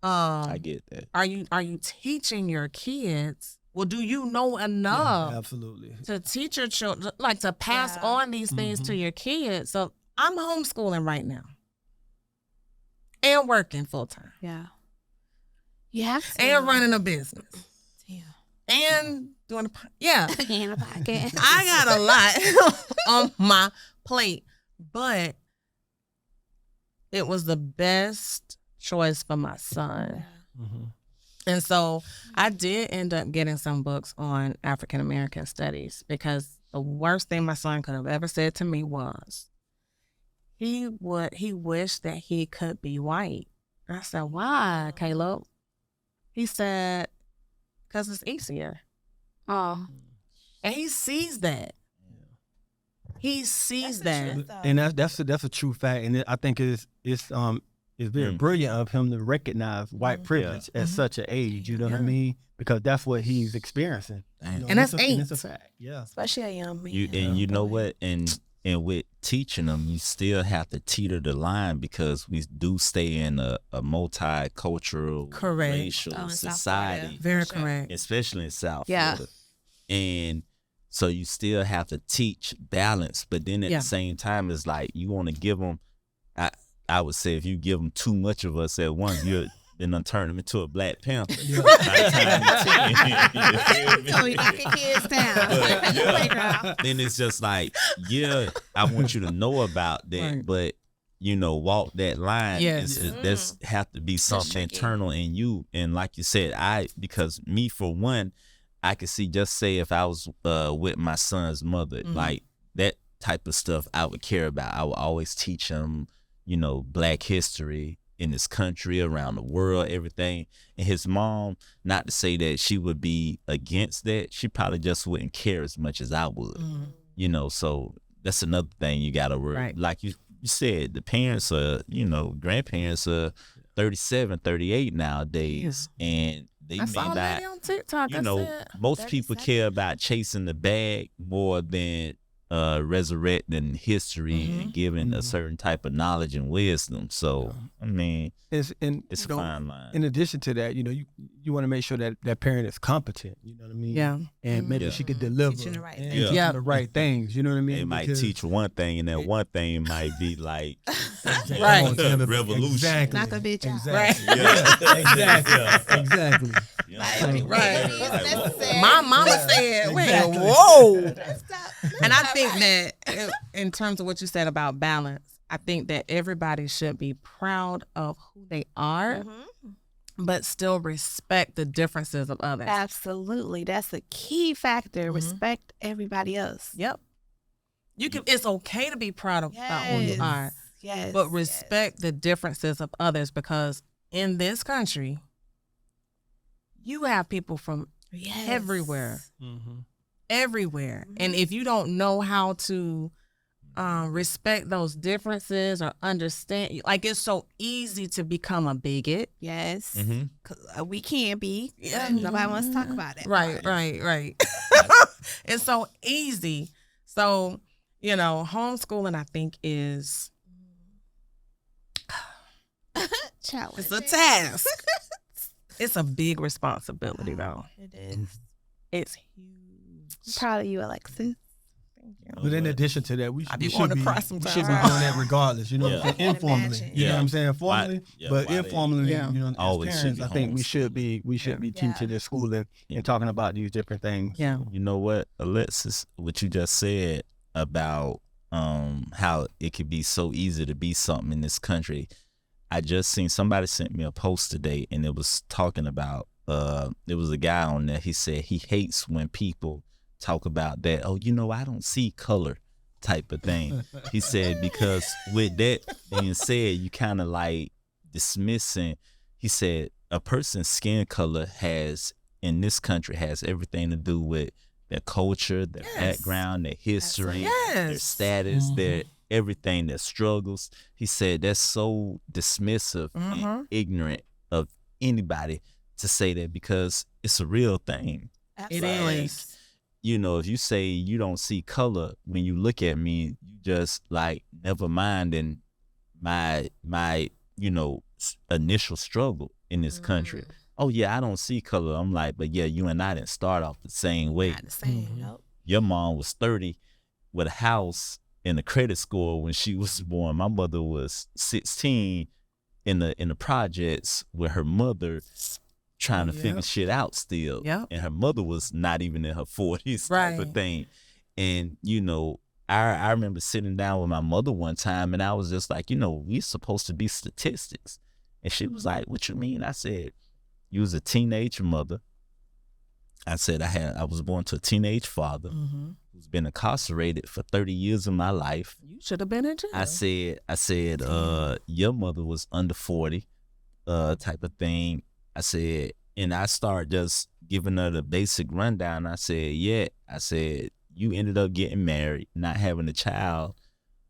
I get that. Are you teaching your kids? Well, do you know enough Absolutely. to teach your children, like to pass on these things to your kids? So I'm homeschooling right now and working full time Yeah. You have to. and running a business Yeah. and doing yeah. In a podcast. I got a lot on my plate, but it was the best choice for my son. Mm-hmm. And so I did end up getting some books on African American studies because the worst thing my son could have ever said to me was he wished that he could be white. And I said, why, Caleb? He said, because it's easier. Oh. And he sees that. He sees that. And that's a true fact, and I think it's very brilliant of him to recognize white privilege at such an age. You know what I mean? Because that's what he's experiencing. And that's eight. It's a fact. Yeah. Especially a young man. You know what? And with teaching them, you still have to teeter the line because we do stay in a multicultural, Correct. racial Oh, in South society, Florida. Very Sure. correct. especially in South Yeah. Florida. And so you still have to teach balance, but then at Yeah. the same time, it's like you want to give them. I would say if you give them too much of us at once, you're then turn them into a Black Panther. By the time you feel me? So we knock your kids down. Playground. Then it's just like, I want you to know about that, Right. but walk that line. Yes. There's have to be something tricky. internal in you, and like you said, because me for one, I could see. Just say if I was with my son's mother, like that type of stuff, I would care about. I would always teach him, Black history in this country, around the world, everything. And his mom, not to say that she would be against that, she probably just wouldn't care as much as I would. So that's another thing you gotta worry. Right. Like you said, the parents are, grandparents are 37, 38 nowadays, and they I may saw a not, lady on TikTok. I said, most people 37. care about chasing the bag more than resurrecting history and giving a certain type of knowledge and wisdom. So, I mean, It's it's a fine line. In addition to that, you you want to make sure that that parent is competent. You know what I mean? Yeah. And maybe Yeah. she could deliver Teaching the right and things. teach Yeah. the right things. You know what I mean? They might Because- teach one thing, and that one thing might be like Right. revolution. Exactly. Not gonna be a job. Exactly. Yeah. Exactly. Exactly. You know, Right. Necessary. My mama said, wait, Exactly. whoa. Stop. And I think that in terms of what you said about balance, I think that everybody should be proud of who they are, but still respect the differences of others. Absolutely. That's a key factor. Mhm. Respect everybody else. Yep. You can. It's okay to be proud of about who you are, Yes. but respect the differences of others, because in this country, you have people from Yes. everywhere. Mm-hmm. Everywhere. And if you don't know how to respect those differences or understand, like, it's so easy to become a bigot. Yes. Mhm. 'Cause, we can be. Yeah. Nobody wants to talk about it. Right. It's so easy. So, homeschooling, I think, is Challenge. it's a task. It's a big responsibility, though. It is. It's huge. Proud of you, Alexis. But in addition to that, we I be should wanting be, to cry we sometimes. should be doing that regardless. You know what I'm saying? Yeah. Informally. Imagine. You know what I'm Yeah. saying? Formally. But why they- informally, Yeah. you know, Always as should parents, be I think we should homeschooling. be teaching this schooling and talking about these different things. Yeah. You know what, Alexis, what you just said about how it could be so easy to be something in this country. I just seen somebody sent me a post today, and it was talking about it was a guy on there. He said he hates when people talk about that, oh, I don't see color type of thing. He said, because with that being said, you kind of like dismissing. He said a person's skin color in this country has everything to do with their culture, their background, their history, their Yes. status, their everything, their struggles. He said that's so dismissive and ignorant of anybody to say that, because it's a real thing. It Absolutely. is. If you say you don't see color when you look at me, you just like, never mind in my initial struggle in this country. Oh yeah, I don't see color. I'm like, but yeah, you and I didn't start off the same way. Not the same. Nope. Your mom was 30 with a house and a credit score when she was born. My mother was 16 in the projects with her mother trying to figure shit out still. Yep. And her mother was not even in her 40s type Right. of thing. And, I remember sitting down with my mother one time, and I was just like, we're supposed to be statistics. And she was like, what you mean? I said, you was a teenage mother. I said, I was born to a teenage father who's been incarcerated for 30 years of my life. You should have been in jail. I said, your mother was under 40, type of thing. I said, and I started just giving her the basic rundown. I said, you ended up getting married, not having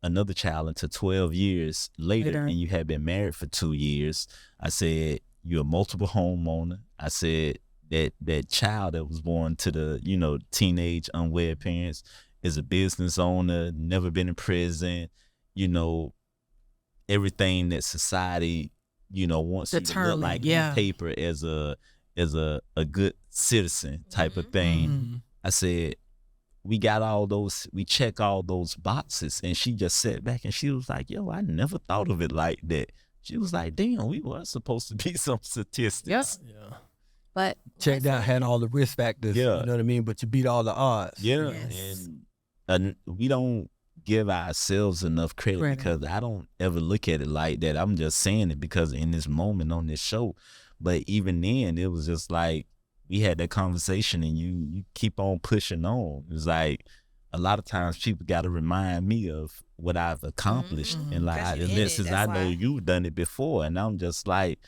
another child until 12 years later, and you had been married for 2 years. I said, you're a multiple homeowner. I said, that child that was born to the, teenage unwed parents is a business owner, never been in prison, everything that society, wants you to look like on paper as a good citizen type of thing. I said, we check all those boxes. And she just sat back and she was like, yo, I never thought of it like that. She was like, damn, we were supposed to be some statistics. Yes. Yeah. But Checked out, had all the risk factors. Yeah. You know what I mean? But you beat all the odds. Yeah. Yes. And we don't give ourselves enough credit because I don't ever look at it like that. I'm just saying it because in this moment on this show. But even then, it was just like, we had that conversation and you keep on pushing on. It's like a lot of times people got to remind me of what I've accomplished. And like, since I know you've done it before, and I'm just like,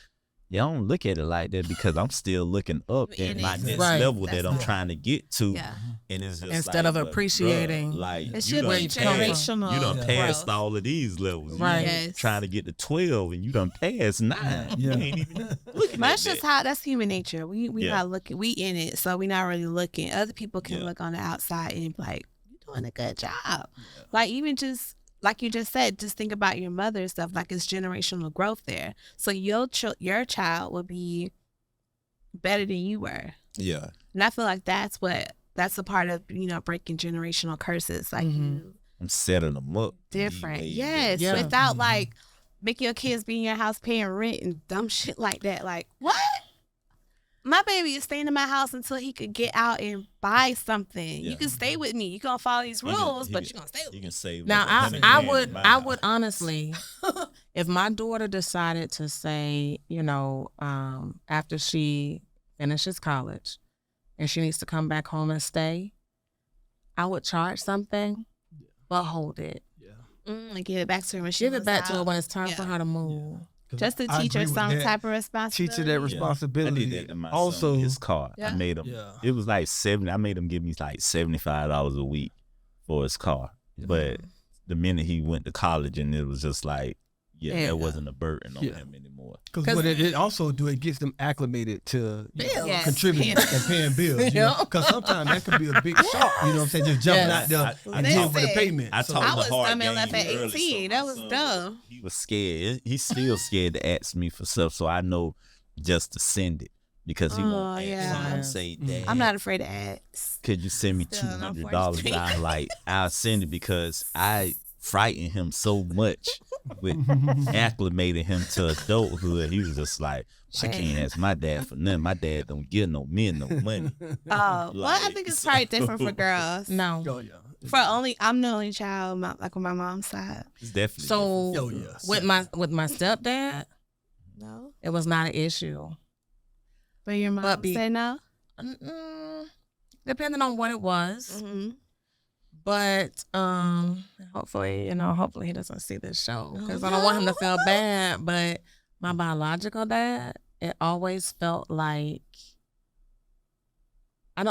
I don't look at it like that because I'm still looking up at my next level that I'm trying to get to. Yeah. And it's just Instead of appreciating, like, it should be generational. You done growth. passed all of these levels. Right. Yes. Trying to get to 12 and you done passed 9. Yeah. You ain't even looking But at that's just that. that's human nature. We not looking. We in it, so we not really looking. Other people can Yeah. look on the outside and be like, "You're doing a good job." Like even just like you just said, just think about your mother and stuff. Like it's generational growth there. So your child will be better than you were. Yeah. And I feel like that's a part of, breaking generational curses. Like you I'm setting them up. different. Way Yes. Yeah. Without like making your kids be in your house paying rent and dumb shit like that. Like, what? My baby is staying in my house until he could get out and buy something. Yeah. You can stay with me. You gonna follow these rules, but you're gonna stay with You me. can save Now, like $100 I in would, my I house. would honestly, if my daughter decided to say, after she finishes college and she needs to come back home and stay, I would charge something, but hold it. And give it back to her when she Give it moves back to her out. when it's time Yeah. for her to move. Just to I teach her agree with some that. type of responsibility. Teach her that I responsibility. did that to my Also, son, his car. Yeah. I made him. Yeah. It was like I made him give me like $75 a week for his car. But the minute he went to college, and it was just like, Yeah. that wasn't a burden on Yeah. him anymore. Because what it also do, it gets them acclimated to Bills. Yes. contributing Paying- and paying bills. Yeah. Because sometimes that could be a big shock. You know what I'm saying? Just jumping Yes. out there and Listen, dealing with the payment. I So- told I him was the hard dumb and game left at early, 18. so That my was son dumb. He was scared. He's still scared to ask me for stuff, so I know just to send it because he Oh, won't ask. yeah. So I'm saying, Dad, I'm not afraid to ask. could you send me Still an $200? unfortunate I'll send it because I frightened him so much with acclimating him to adulthood. He was just like, I can't ask my dad for nothing. My dad don't give no men no money. Oh, well, I Like, think it's probably different for girls. No. Oh, yeah. I'm the only child, like on my mom's side. It's definitely So Oh, yes. with my stepdad, No, it was not an issue. but your mom But said no. Depending on what it was. Mm-hmm. But hopefully he doesn't see this show because I don't want him to feel bad. But my biological dad, it always felt like I'm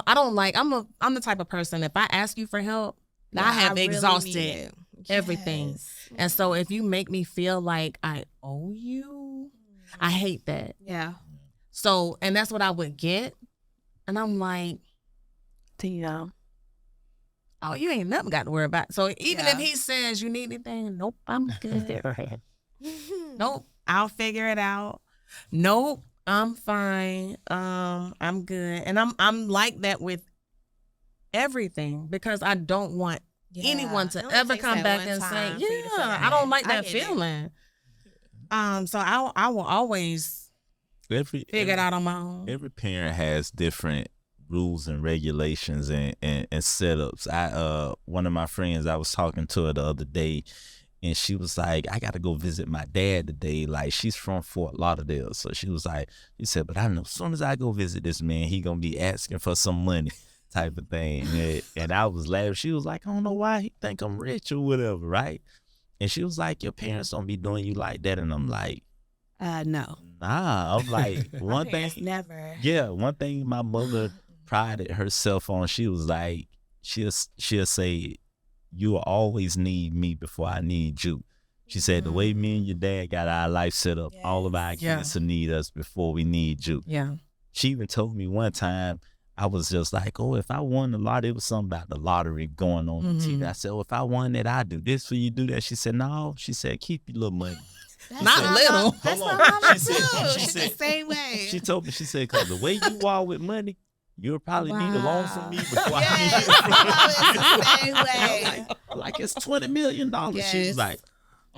the type of person, if I ask you for help, I have exhausted everything. And so if you make me feel like I owe you, I hate that. Yeah. So, and that's what I would get. And I'm like, oh, you ain't nothing got to worry about. So even if he says you need anything, nope, I'm good. Nope, I'll figure it out. Nope, I'm fine. I'm good. And I'm like that with everything because I don't want anyone to ever come back and say, I don't like that feeling. So I will always figure it out on my own. Every parent has different rules and regulations and setups. One of my friends, I was talking to her the other day, and she was like, I gotta go visit my dad today. Like, she's from Fort Lauderdale. So she said, but I know as soon as I go visit this man, he gonna be asking for some money type of thing. And I was laughing. She was like, I don't know why he think I'm rich or whatever, right? And she was like, your parents don't be doing you like that. And I'm like, No. nah. I'm like, one thing. Never. Yeah, one thing my mother prided herself on, she was like, she'll say, you will always need me before I need you. She said, the way me and your dad got our life set up, all of our kids will need us before we need you. Yeah. She even told me one time, I was just like, oh, if I won the lottery, it was something about the lottery going on TV. I said, oh, if I won that, I'd do this for you, do that. She said, no. She said, keep your little money. Not little. That's Hold my on. mama She said- too. she She's the said- same way. She told me, she said, because the way you are with money, you'll probably need a loan from me before I Yes, need my mama is the same way. like it's $20 million. She Yes. was like,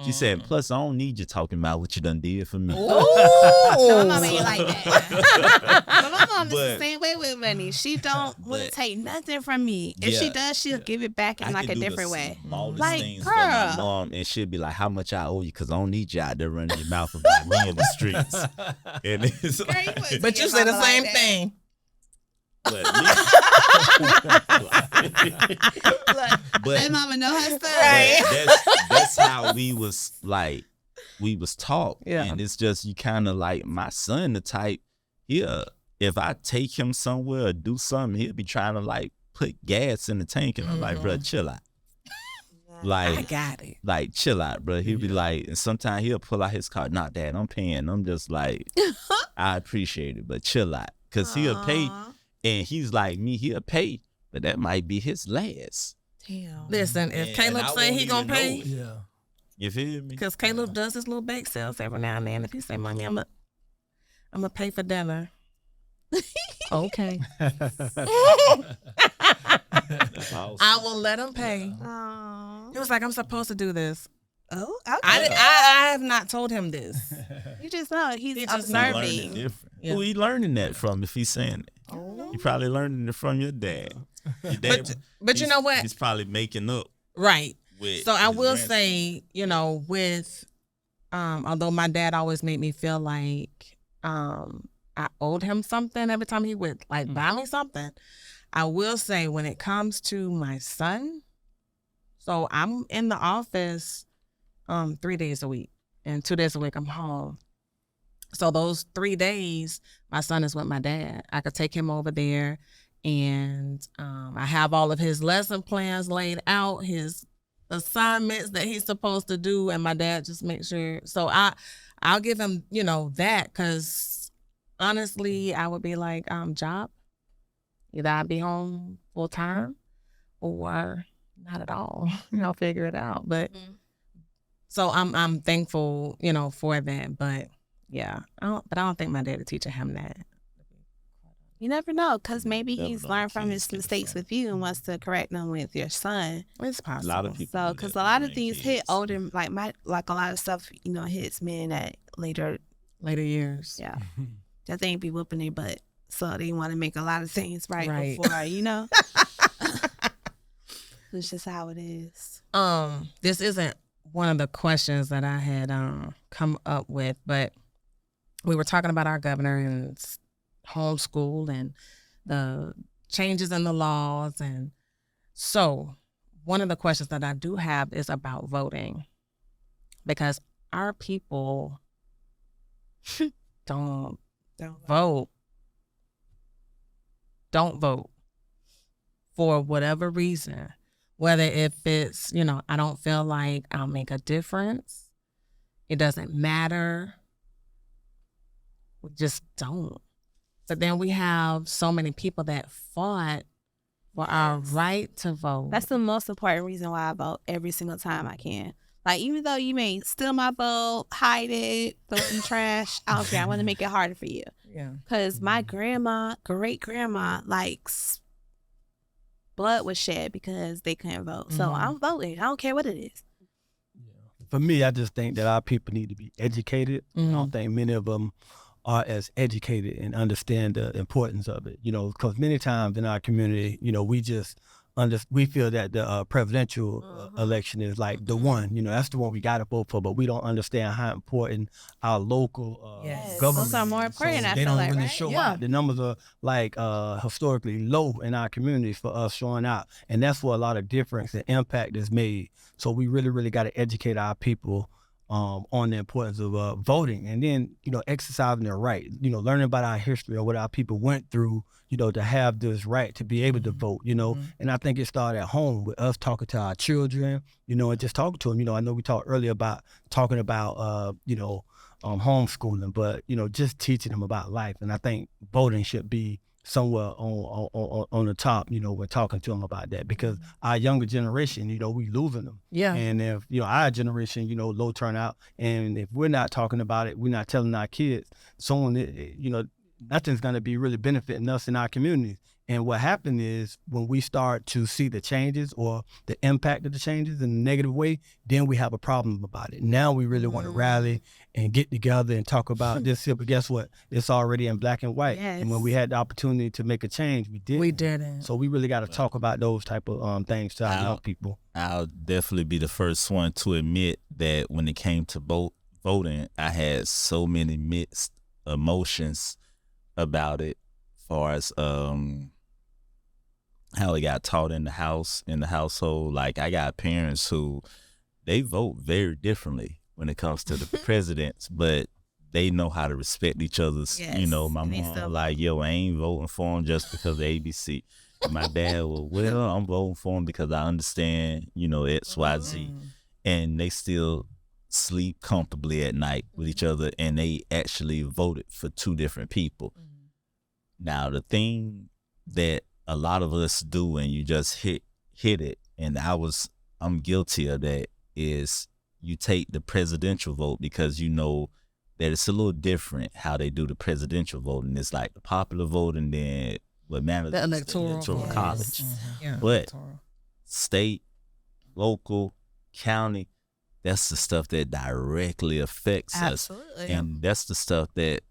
she said, plus I don't need you talking about what you done did for me. No, my mama ain't like that. But my mom is the But- same way with money. She don't want to but- take nothing from me. If she Yeah. does, she'll give it back in I like can a do the different way. smallest Like, things for my girl. mom, and she'll be like, how much I owe you, because I don't need you out there running your mouth about me in the streets. And it's Girl, you like, wouldn't But see you your say the mama same like that. thing. Look, But- that mama know her stuff. But that's how we was taught. Yeah. And it's just, you kind of like, my son, the type, if I take him somewhere or do something, he'll be trying to like put gas in the tank, and I'm like, bro, chill out. I Like, got it. like, chill out, bro. He'll be like, and sometimes he'll pull out his card. Not that I'm paying. I'm just like, I appreciate it, but chill out. Cause he'll pay, Aw. and he's like me, he'll pay, but that might be his last. Damn. Listen, if And Caleb I say won't he gonna even pay, know it. Yeah. You feel me? because Caleb does his little bake sales every now and then. If he say, "Mommy, I'm gonna pay for dinner," Okay. That's awesome. I will let him pay. Oh, He was like, I'm supposed to do this. okay. I have not told him this. You just know he's He just Learning observing. different. Yeah. Who he learning that from if he's saying it? Oh. You probably learning it from your dad. Your dad But you know what? He's probably making up Right. with. So I his will grandson. say, with although my dad always made me feel like I owed him something every time he would like buy me something, I will say when it comes to my son, so I'm in the office 3 days a week, and 2 days a week I'm home. So those 3 days, my son is with my dad. I could take him over there, and I have all of his lesson plans laid out, his assignments that he's supposed to do, and my dad just makes sure. So I'll give him, that, because honestly, I would be like, job, either I'd be home full time or not at all. Figure it out. But so I'm thankful, for that. But yeah, I don't think my dad is teaching him that. You never know, because maybe Never he's know. learned from Kids his get mistakes from- with you and wants to correct them with your son. It's A possible. lot of people. So, do because that a lot with of things grandkids. hit older, like a lot of stuff, hits men at later. Later years. Yeah, that they ain't be whooping their butt, so they want to make a lot of things right. Right. before. It's just how it is. This isn't one of the questions that I had come up with, but we were talking about our governor and homeschool and the changes in the laws. And so one of the questions that I do have is about voting, because our people don't vote. Don't vote for whatever reason. Whether if it's, I don't feel like I'll make a difference. It doesn't matter. We just don't. But then we have so many people that fought for our right to vote. That's the most important reason why I vote every single time I can. Like, even though you may steal my vote, hide it, throw it in the trash, I don't care. I want to make it harder for you. Yeah. Because my great grandma, blood was shed because they couldn't vote. So I'm voting. I don't care what it is. For me, I just think that our people need to be educated. I don't think many of them are as educated and understand the importance of it. Because many times in our community, we just we feel that the presidential election is like the one. That's the one we got to vote for, but we don't understand how important our local Yes. government. Those are more important, I They feel don't like, really right? show Yeah. out. The numbers are historically low in our communities for us showing out, and that's where a lot of difference and impact is made. So we really, really got to educate our people on the importance of voting, and then exercising their right. Learning about our history or what our people went through. To have this right to be able to vote. And I think it started at home with us talking to our children. And just talking to them. I know we talked earlier about talking about homeschooling, but just teaching them about life. And I think voting should be somewhere on the top. We're talking to them about that, because our younger generation, we losing them. Yeah. And if our generation, low turnout, and if we're not talking about it, we're not telling our kids, someone, nothing's going to be really benefiting us in our communities. And what happened is when we start to see the changes or the impact of the changes in a negative way, then we have a problem about it. Now we really want to rally and get together and talk about this here. But guess what? It's already in black and white. Yes. And when we had the opportunity to make a change, we didn't. We didn't. So we really got to talk about those type of things to our young people. I'll definitely be the first one to admit that when it came to voting, I had so many mixed emotions about it, as far as how it got taught in the household. Like, I got parents who they vote very differently when it comes to the presidents, but they know how to respect each other's. Yes, My and they mom still like, yo, I ain't voting for him just because of ABC. My dad well, I'm voting for him because I understand, X, Y, Z, and they still sleep comfortably at night with each other, and they actually voted for two different people. Now, the thing that a lot of us do, and you just hit it, and I'm guilty of that, is you take the presidential vote because that it's a little different how they do the presidential voting. It's like the popular vote and then what matters The is electoral college. Yeah. But state, local, county, that's the stuff that directly affects Absolutely. us. And that's the stuff that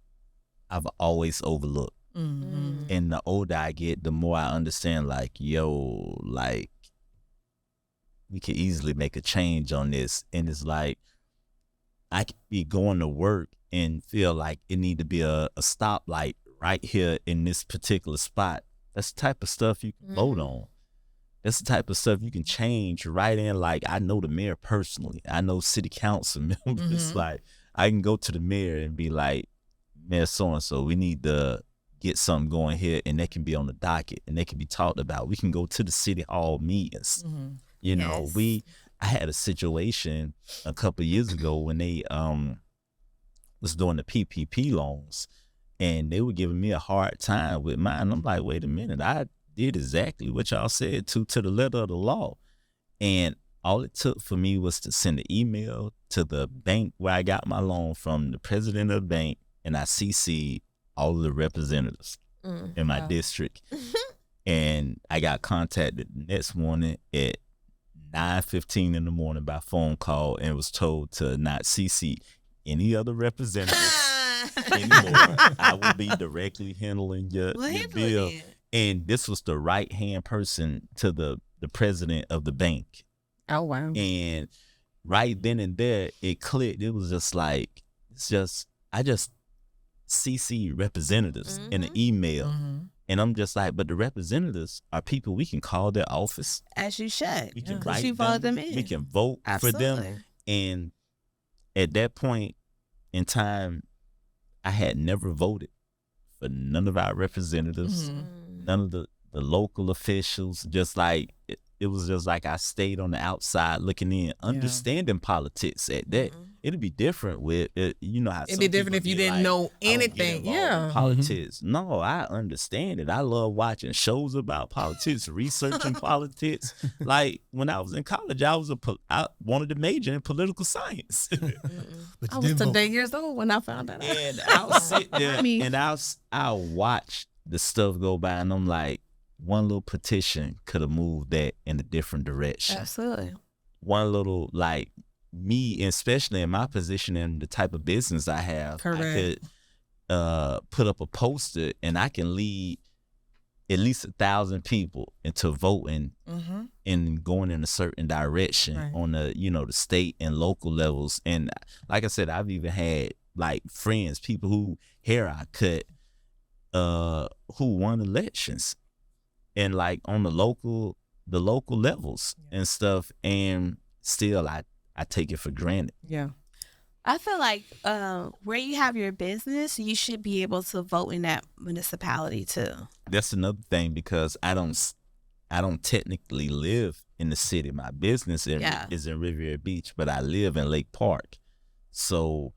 I've always overlooked. Mm-hmm. And the older I get, the more I understand, like, yo, like, we could easily make a change on this. And it's like, I could be going to work and feel like it need to be a stoplight right here in this particular spot. That's the type of stuff you can vote on. That's the type of stuff you can change right in. Like, I know the mayor personally. I know city council members. Like, I can go to the mayor and be like, Mayor so-and-so, we need to get something going here, and that can be on the docket, and they can be talked about. We can go to the city hall meetings. You know, I had a situation a couple of years ago when they was doing the PPP loans, and they were giving me a hard time with mine. I'm like, wait a minute, I did exactly what y'all said to the letter of the law. And all it took for me was to send an email to the bank where I got my loan from, the president of the bank, and I CC'd all of the representatives in my district. And I got contacted the next morning at 9:15 in the morning by phone call and was told to not CC any other representatives anymore. I will be directly handling your bill. And this was the right-hand person to the president of the bank. Oh, wow. And right then and there, it clicked. It was just like, I just CC representatives in an email. And I'm just like, but the representatives are people we can call their office. As you should. We can Because you voted them in. We can vote for them. And at that point in time, I had never voted for none of our representatives, none of the local officials. Just like, it was just like I stayed on the outside looking in, understanding politics at that. It'd be different with it, you know how it'd be different if you didn't know anything. In politics. No, I understand it. I love watching shows about politics, researching politics. Like when I was in college, I wanted to major in political science. But I was 10 years old when I found that out. And I'll sit there and I'll watch the stuff go by, and I'm like, one little petition could have moved that in a different direction. Absolutely. One little, like, me, especially in my position and the type of business I have, Correct. I could put up a poster and I can lead at least 1,000 people into voting and going in a certain direction on the, you know, the state and local levels. And like I said, I've even had like friends, people who hair I cut, who won elections and like on the local levels and stuff. And still I take it for granted. Yeah. I feel like where you have your business, you should be able to vote in that municipality too. That's another thing, because I don't technically live in the city. My business is in Riviera Beach, but I live in Lake Park. So,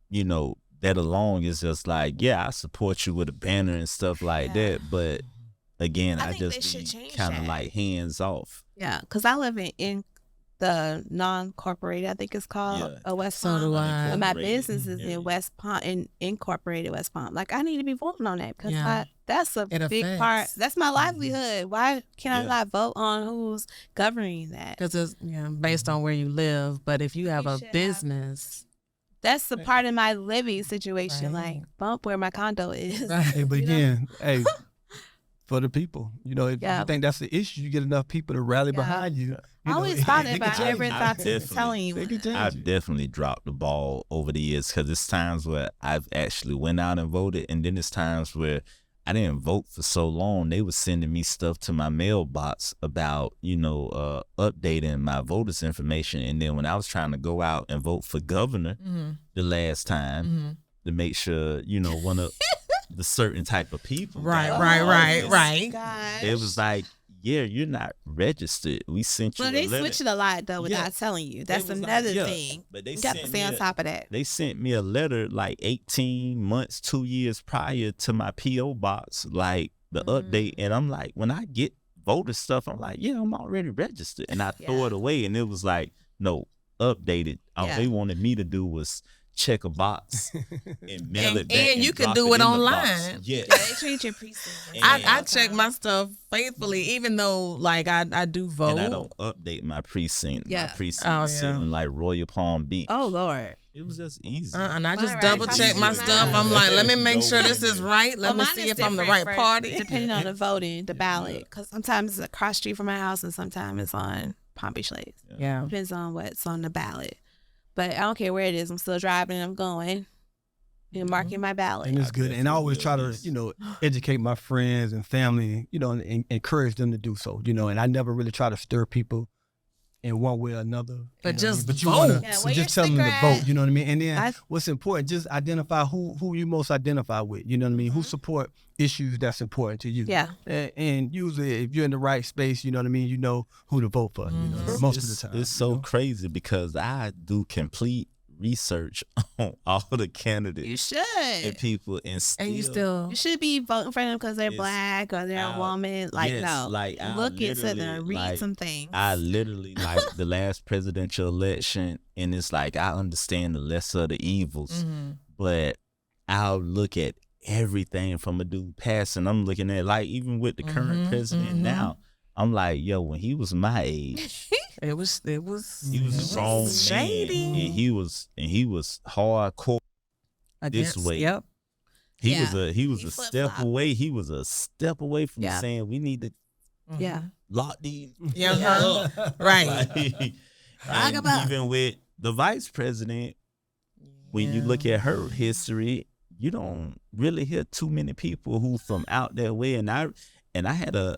you know, that alone is just like, yeah, I support you with a banner and stuff like that. But again, I just be kind of like hands off. Yeah, because I live in the non-corporated, I think it's called, West Palm. So do I. But my business is in West Palm, in incorporated West Palm. Like, I need to be voting on that because that's a big part. That's my livelihood. Why can I not vote on who's governing that? Because it's based on where you live. But if you have a business, that's the part of my living situation. Like, bump where my condo is. Hey, but again, for the people, you know, if you think that's the issue, you get enough people to rally behind you. I always thought about everything telling you. I've definitely dropped the ball over the years, because it's times where I've actually went out and voted, and then it's times where I didn't vote for so long. They were sending me stuff to my mailbox about, you know, updating my voters information. And then when I was trying to go out and vote for governor the last time to make sure, you know, one of the certain type of people. Right. It was like, yeah, you're not registered. We sent you a letter. They switched it a lot, though, without telling you. That's another thing. But they you got to stay on top of that. They sent me a letter like 18 months, 2 years prior to my P.O. box, like the update. And I'm like, when I get voter stuff, I'm like, yeah, I'm already registered. And I throw it away. And it was like, no, updated. All they wanted me to do was check a box and mail it back. And you can drop do it in the online. box. Yeah, Yes. they treat your precinct. I check my stuff faithfully, even though like I do vote. And I don't update my precinct. Yeah. My precinct Oh, is sitting yeah. like Royal Palm Beach. Oh Lord. It was just easy. And I just Alright. double check my Easy. stuff. I'm like, let me make No sure this way. is right. Let me mine see is if I'm the different right for- party. Depending on the voting, the ballot, because sometimes it's across street from my house and sometimes it's on Palm Beach Lakes. Yeah. Depends on what's on the ballot. But I don't care where it is. I'm still driving and I'm going and marking my ballot. And it's good. And I always try to, educate my friends and family, and encourage them to do so, and I never really try to stir people in one way or another. But just but you vote. wanna, Yeah, so where your just tell them to sticker vote, at? you know what I mean? And then I- what's important, just identify who you most identify with, you know what I mean? Who support issues that's important to you. Yeah. And usually if you're in the right space, you know what I mean, you know who to vote for, most of the time. It's so crazy because I do complete research on all the candidates You and should. people, and And still, You should be voting for them because they're It's black or they're a out. woman. Like, Yes, no. like, I Look into literally, them. Read like, some things. I literally like the last presidential election, and it's like I understand the lesser of the evils, but I'll look at everything from a dude passing. I'm looking at like even with the current president now. I'm like, yo, when he was my age, It was he was a strong shady. man, and he was hardcore. Against, way. Yep. He Yeah. was a He step flip-flopped. away. He was a step away from Yeah. saying we need to Yeah. lock these Yeah. up. Right. Like, Talk and about- even with the vice president, when you look at her history, you don't really hear too many people who from out that way. And I had a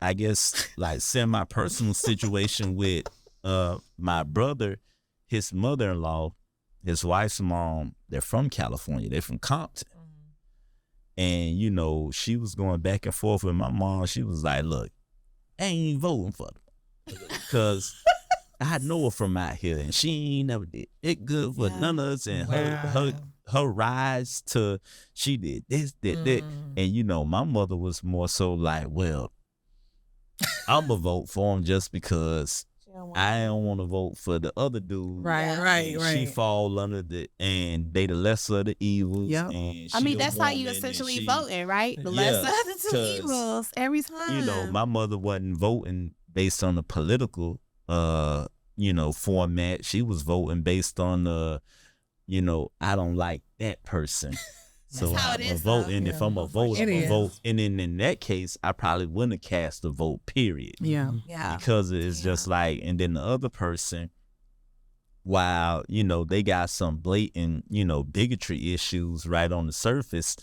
I guess like semi-personal situation with my brother, his mother-in-law, his wife's mom. They're from California. They're from Compton. And she was going back and forth with my mom. She was like, "Look, I ain't voting for them because I know her from out here, and she ain't never did it good for none of us." And her rise to, she did this, did that, and my mother was more so like, "Well, I'm gonna vote for him just because I don't want to vote for the other dude." Right. And she fall under and they the lesser of the evils. Yep. And I mean, she a that's how you woman, and essentially she- voting, right? The Yeah, lesser of the two 'cause, evils every time. My mother wasn't voting based on the political, format. She was voting based on I don't like that person. So That's how I'm it a is, vote, though. and if I'm a vote, It I'm a is. vote. And then in that case, I probably wouldn't have cast a vote, period. Yeah. Yeah. Because it's just like, and then the other person, while, they got some blatant, bigotry issues right on the surface,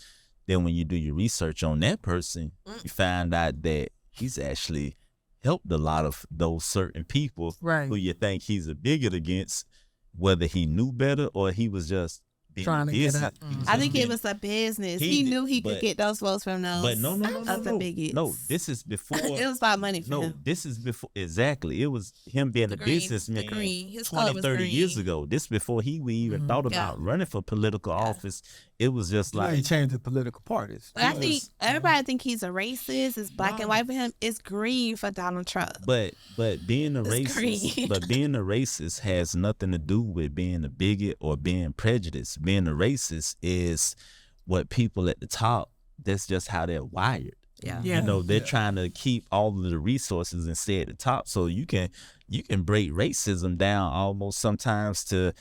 then when you do your research on that person, you find out that he's actually helped a lot of those certain people Right. who you think he's a bigot against, whether he knew better or he was just being Trying to get business. up. He was I just think being- it was a business. He He did, knew he could but- get those votes from those. But no, other bigots. no. This is before. It was about money for No, him. this is before. Exactly. It was him being The a green, businessman the green. His 20, color was 30 years green. ago. This before he even thought about Yeah. running for political office. It was just He like, changed the political parties. But I think everybody think he's a racist. It's black and white for him. It's green for Donald Trump. but being a It's racist, green. but being a racist has nothing to do with being a bigot or being prejudiced. Being a racist is what people at the top, that's just how they're wired. Yeah. Yeah. They're trying to keep all of the resources and stay at the top. So you can break racism down almost sometimes to,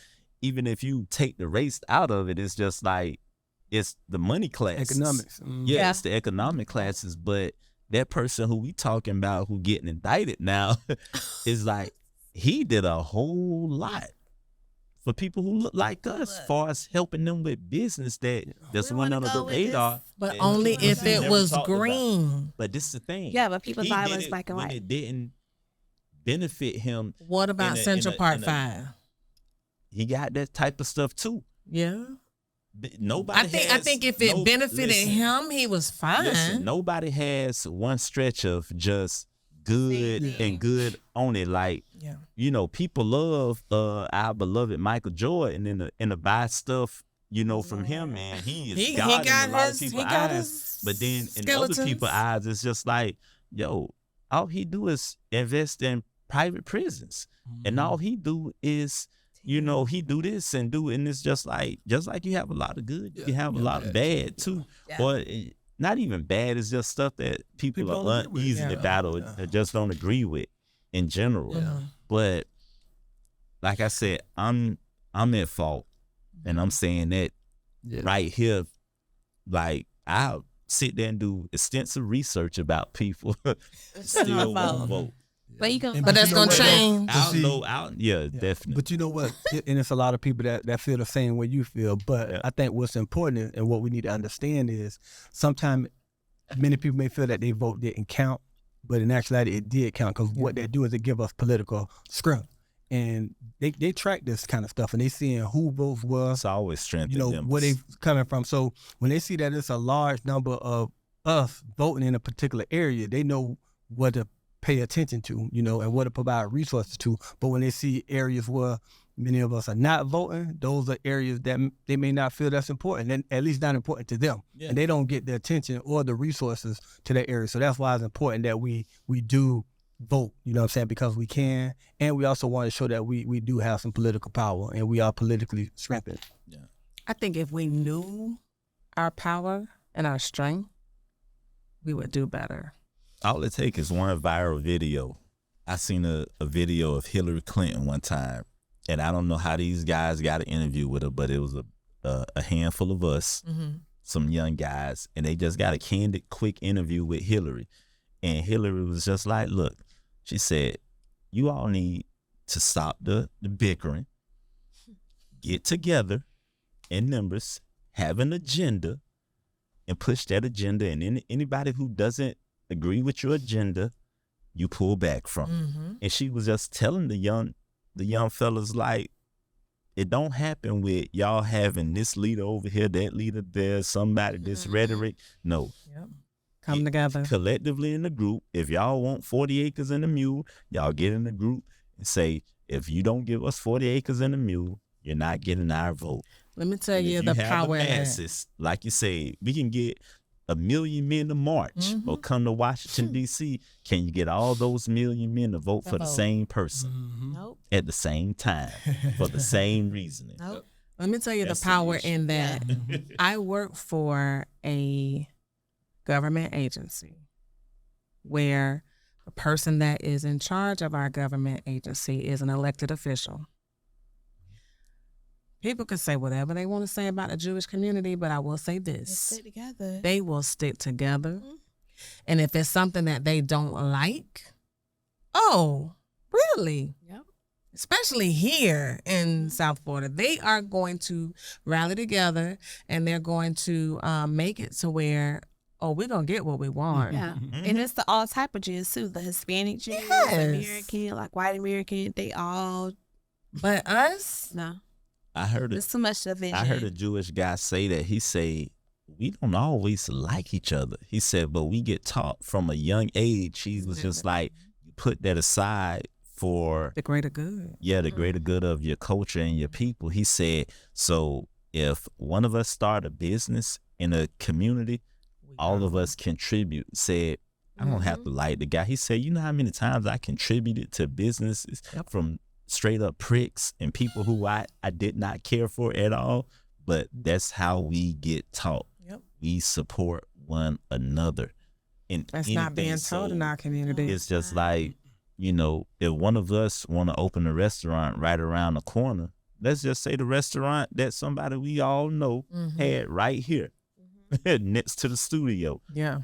even if you take the race out of it, it's just like, it's the money classes. Economics. Yeah, it's the economic classes. But that person who we talking about who getting indicted now is like, he did a whole lot for people who look like us, as far as helping them with business that's We went wanna under the go with this. radar. But and only people if it never was talked about. green. But this is the thing. Yeah, but people He thought it did was black and when white. it didn't benefit him. What about Central Park 5? He got that type of stuff too. Yeah. Nobody. I think if it benefited him, he was fine. Listen, nobody has one stretch of just good and good on it. Like, Yeah. people love our beloved Michael Jordan and to buy stuff, from him, man. He is He God got in a lot his- of people's he got eyes. his But then in skeletons. other people's eyes, it's just like, yo, all he do is invest in private prisons, and all he do is you know, he do this and do, and it's just like you have a lot of good, you have a lot of bad too. Or not even bad, it's just stuff that people are uneasy about or just don't agree with in general. But like I said, I'm at fault, and I'm saying that right here. Like, I'll sit there and do extensive research about people still won't vote. But you can, but that's gonna change. Definitely. But you know what? And it's a lot of people that feel the same way you feel. But I think what's important and what we need to understand is sometimes many people may feel that their vote didn't count, but in actuality it did count, because what they do is they give us political scrub. And they track this kind of stuff, and they seeing who votes was. It's always strengthened them. Where they coming from. So when they see that it's a large number of us voting in a particular area, they know what to pay attention to, and what to provide resources to. But when they see areas where many of us are not voting, those are areas that they may not feel that's important, and at least not important to them. And they don't get the attention or the resources to that area. So that's why it's important that we do vote, you know what I'm saying, because we can, and we also want to show that we do have some political power and we are politically strengthened. I think if we knew our power and our strength, we would do better. All it takes is one viral video. I seen a video of Hillary Clinton one time, and I don't know how these guys got an interview with her, but it was a handful of us, some young guys, and they just got a candid, quick interview with Hillary. And Hillary was just like, look, she said, you all need to stop the bickering, get together in numbers, have an agenda, and push that agenda. And anybody who doesn't agree with your agenda, you pull back from. And she was just telling the young fellas, like, it don't happen with y'all having this leader over here, that leader there, somebody, this rhetoric. No. Come together collectively in the group. If y'all want 40 acres and a mule, y'all get in the group and say, if you don't give us 40 acres and a mule, you're not getting our vote. Let me tell you the power of masses. Like you say, we can get 1 million men to march or come to Washington, D.C. Can you get all those 1 million men to vote for the same person at the same time for the same reasoning? Let me tell you the power in that. I work for a government agency where the person that is in charge of our government agency is an elected official. People can say whatever they want to say about the Jewish community, but I will say this. Stick together. They will stick together. And if it's something that they don't like, oh, really? Yep. Especially here in South Florida, they are going to rally together, and they're going to make it to where, we're going to get what we want. Yeah. And it's the all type of Jews too. The Hispanic Jews, American, like white American, they all. But us? No. There's too much division. I heard a Jewish guy say that. He say, we don't always like each other. He said, but we get taught from a young age. He was just like, you put that aside for the greater good. Yeah, the greater good of your culture and your people. He said, so if one of us start a business in a community, all of us contribute. Said, I don't have to like the guy. He said, you know how many times I contributed to businesses from straight up pricks and people who I did not care for at all. But that's how we get taught. We support one another. And that's not being told in our community. It's just like, if one of us want to open a restaurant right around the corner, let's just say the restaurant that somebody we all know had right here. Next to the studio. Yeah.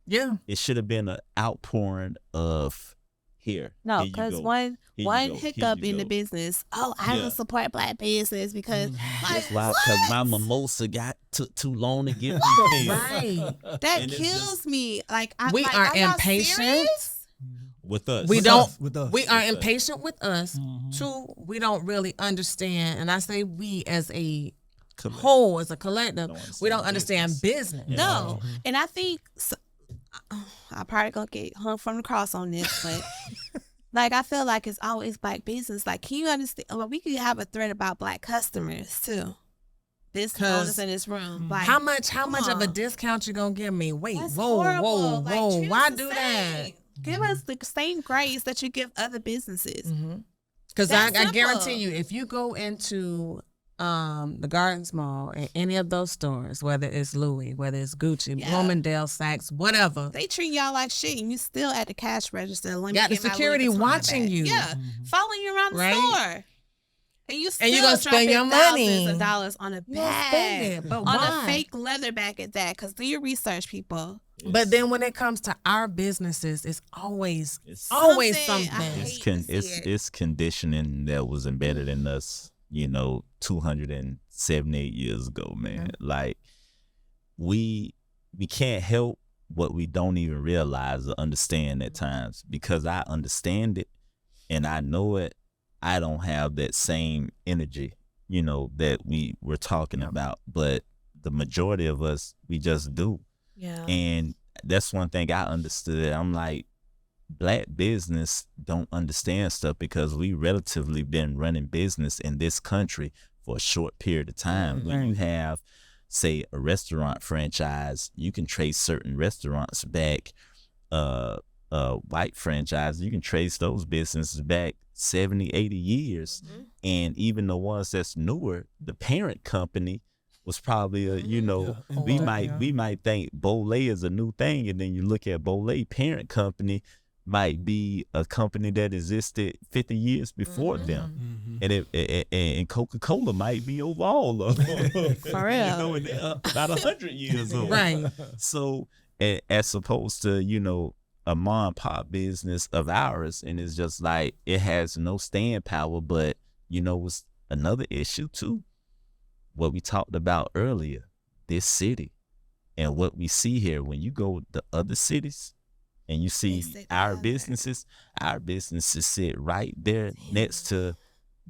It should have been an outpouring of here. No, because one hiccup in the business. I don't support Black business because that's why, because my mimosa took too long to get me. Right. That kills me. Like we are impatient with us. We are impatient with us. Two, we don't really understand, and I say we as a whole, as a collective, we don't understand business. No. And I think I'm probably gonna get hung from the cross on this, but like I feel like it's always Black business. Like, can you understand? Well, we could have a thread about Black customers too. Business owners in this room. Like, how much of a discount you gonna give me? Wait, that's whoa. Like, why do that? Give us the same grace that you give other businesses. Because I That's guarantee simple. you, if you go into the Gardens Mall and any of those stores, whether it's Louis, whether it's Gucci, Yeah. Bloomingdale, Saks, whatever, They treat y'all like shit, and you still at the cash register. Let me got the get my security Louis Vuitton watching bag. you. Yeah, following you around the Right? store, and you still And you gonna spend dropping your thousands money. of dollars on a You gonna spend bag, it, but on why? a fake leather bag at that. Because do your research, people. But then when it comes to our businesses, it's always Something. something. I hate to see it. It's conditioning that was embedded in us, 278 years ago, man. Like we can't help what we don't even realize or understand at times, because I understand it and I know it. I don't have that same energy, that we were talking about, but the majority of us, we just do. Yeah. And that's one thing I understood. I'm like, Black business don't understand stuff because we relatively been running business in this country for a short period of time. When you have, say, a restaurant franchise, you can trace certain restaurants back. White franchise, you can trace those businesses back 70, 80 years. And even the ones that's newer, the parent company was probably we might think Bolé is a new thing, and then you look at Bolé parent company might be a company that existed 50 years before them, and Coca-Cola might be over all of them. For real. And they're about 100 years old. Right. So as opposed to a mom and pop business of ours, and it's just like it has no staying power. But what's another issue too? What we talked about earlier, this city, and what we see here. When you go to other cities and you see our businesses sit right there next to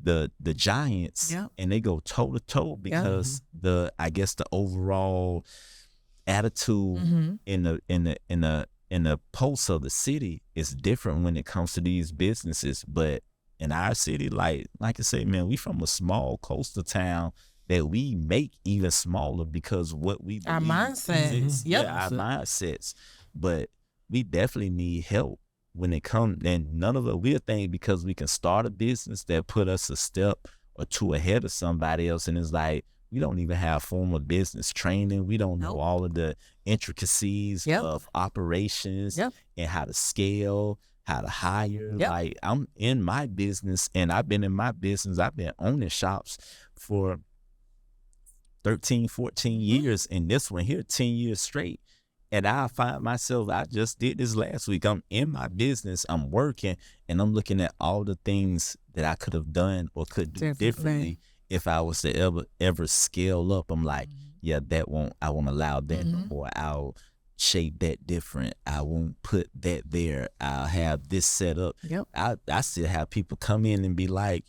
the giants, and they go toe to toe because the overall attitude in the pulse of the city is different when it comes to these businesses. But in our city, like I said, man, we from a small coastal town that we make even smaller because what we Our believe mindsets. exists. Yep. Yeah, our mindsets. But we definitely need help when it comes, and none of it, we'll think because we can start a business that put us a step or two ahead of somebody else, and it's like we don't even have formal business training. We don't know all of the intricacies of operations and how to scale, how to hire. Like I'm in my business, and I've been in my business. I've been owning shops for 13, 14 years, and this one here 10 years straight. And I find myself, I just did this last week. I'm in my business, I'm working, and I'm looking at all the things that I could have done or could do differently if I was to ever scale up. I'm like, I won't allow that no more. I'll shape that different. I won't put that there. I'll have this set up. I still have people come in and be like,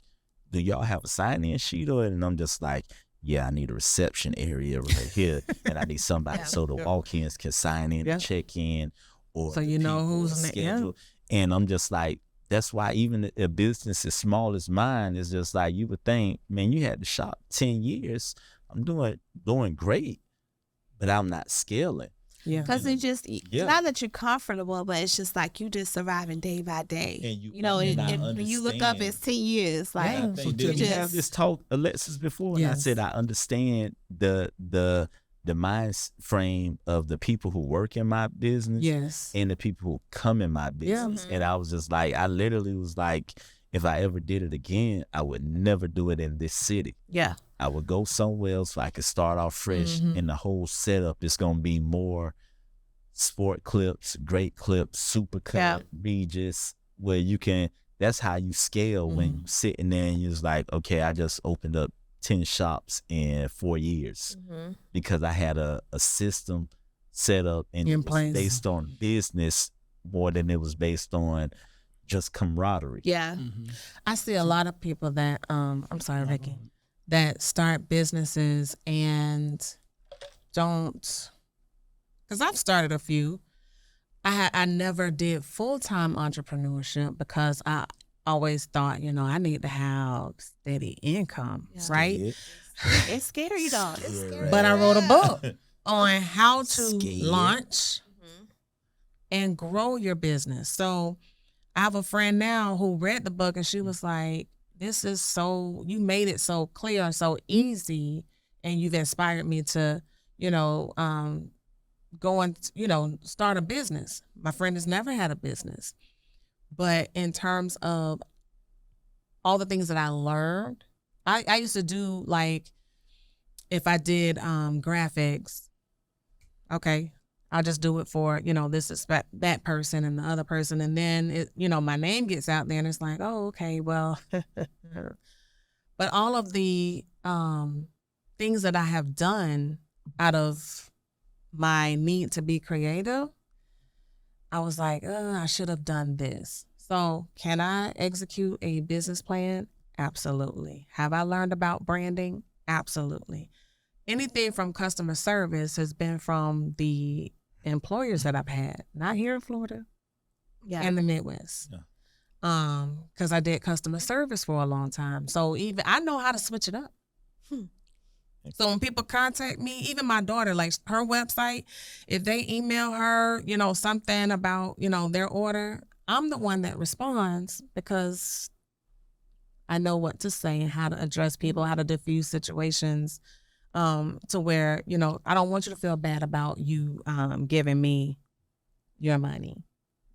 do y'all have a sign-in sheet? And I'm just like, I need a reception area right here, and I need somebody so the walk-ins can sign in and check in, or so who's on the schedule. And I'm just like, that's why even a business as small as mine is just like, you would think, man, you had the shop 10 years. I'm doing great, but I'm not scaling. Because it just, not that you're comfortable, but it's just like you just surviving day by day. And when you look up, it's 10 years. Like, Did we have this talk, Alexis, before? And I said, I understand the mind frame of the people who work in my business and the people who come in my business. And I was just like, I literally was like, if I ever did it again, I would never do it in this city. I would go somewhere else so I could start off fresh, and the whole setup is going to be more sport clips, great clips, super cut, Regis, where you can, that's how you scale when you're sitting there and you're just like, okay, I just opened up 10 shops in 4 years because I had a system set up, and it was based on business more than it was based on just camaraderie. I see a lot of people that, I'm sorry, Ricky, that start businesses and don't, because I've started a few. I never did full-time entrepreneurship because I always thought, I need to have steady income, right? It's scary though. It's scary. But I wrote a book on how to launch and grow your business. So I have a friend now who read the book, and she was like, this is so, you made it so clear and so easy, and you've inspired me to, go and, start a business. My friend has never had a business. But in terms of all the things that I learned, I used to do, like, if I did graphics, okay, I'll just do it for, this is that person and the other person. And then, my name gets out there and it's like, oh, okay, well. But all of the things that I have done out of my need to be creative, I was like, I should have done this. So can I execute a business plan? Absolutely. Have I learned about branding? Absolutely. Anything from customer service has been from the employers that I've had, not here in Florida, in the Midwest. Yeah. Because I did customer service for a long time. So even I know how to switch it up. So when people contact me, even my daughter, like her website, if they email her, something about, their order, I'm the one that responds because I know what to say and how to address people, how to diffuse situations, to where, I don't want you to feel bad about you giving me your money,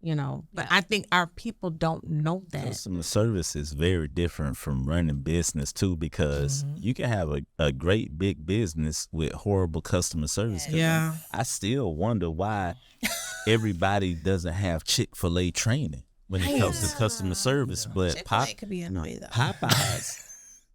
But I think our people don't know that. Customer service is very different from running business too, because you can have a great big business with horrible customer service. Yeah. I still wonder why everybody doesn't have Chick-fil-A training when it comes to customer service, but Chick-fil-A could be annoying though. Popeyes.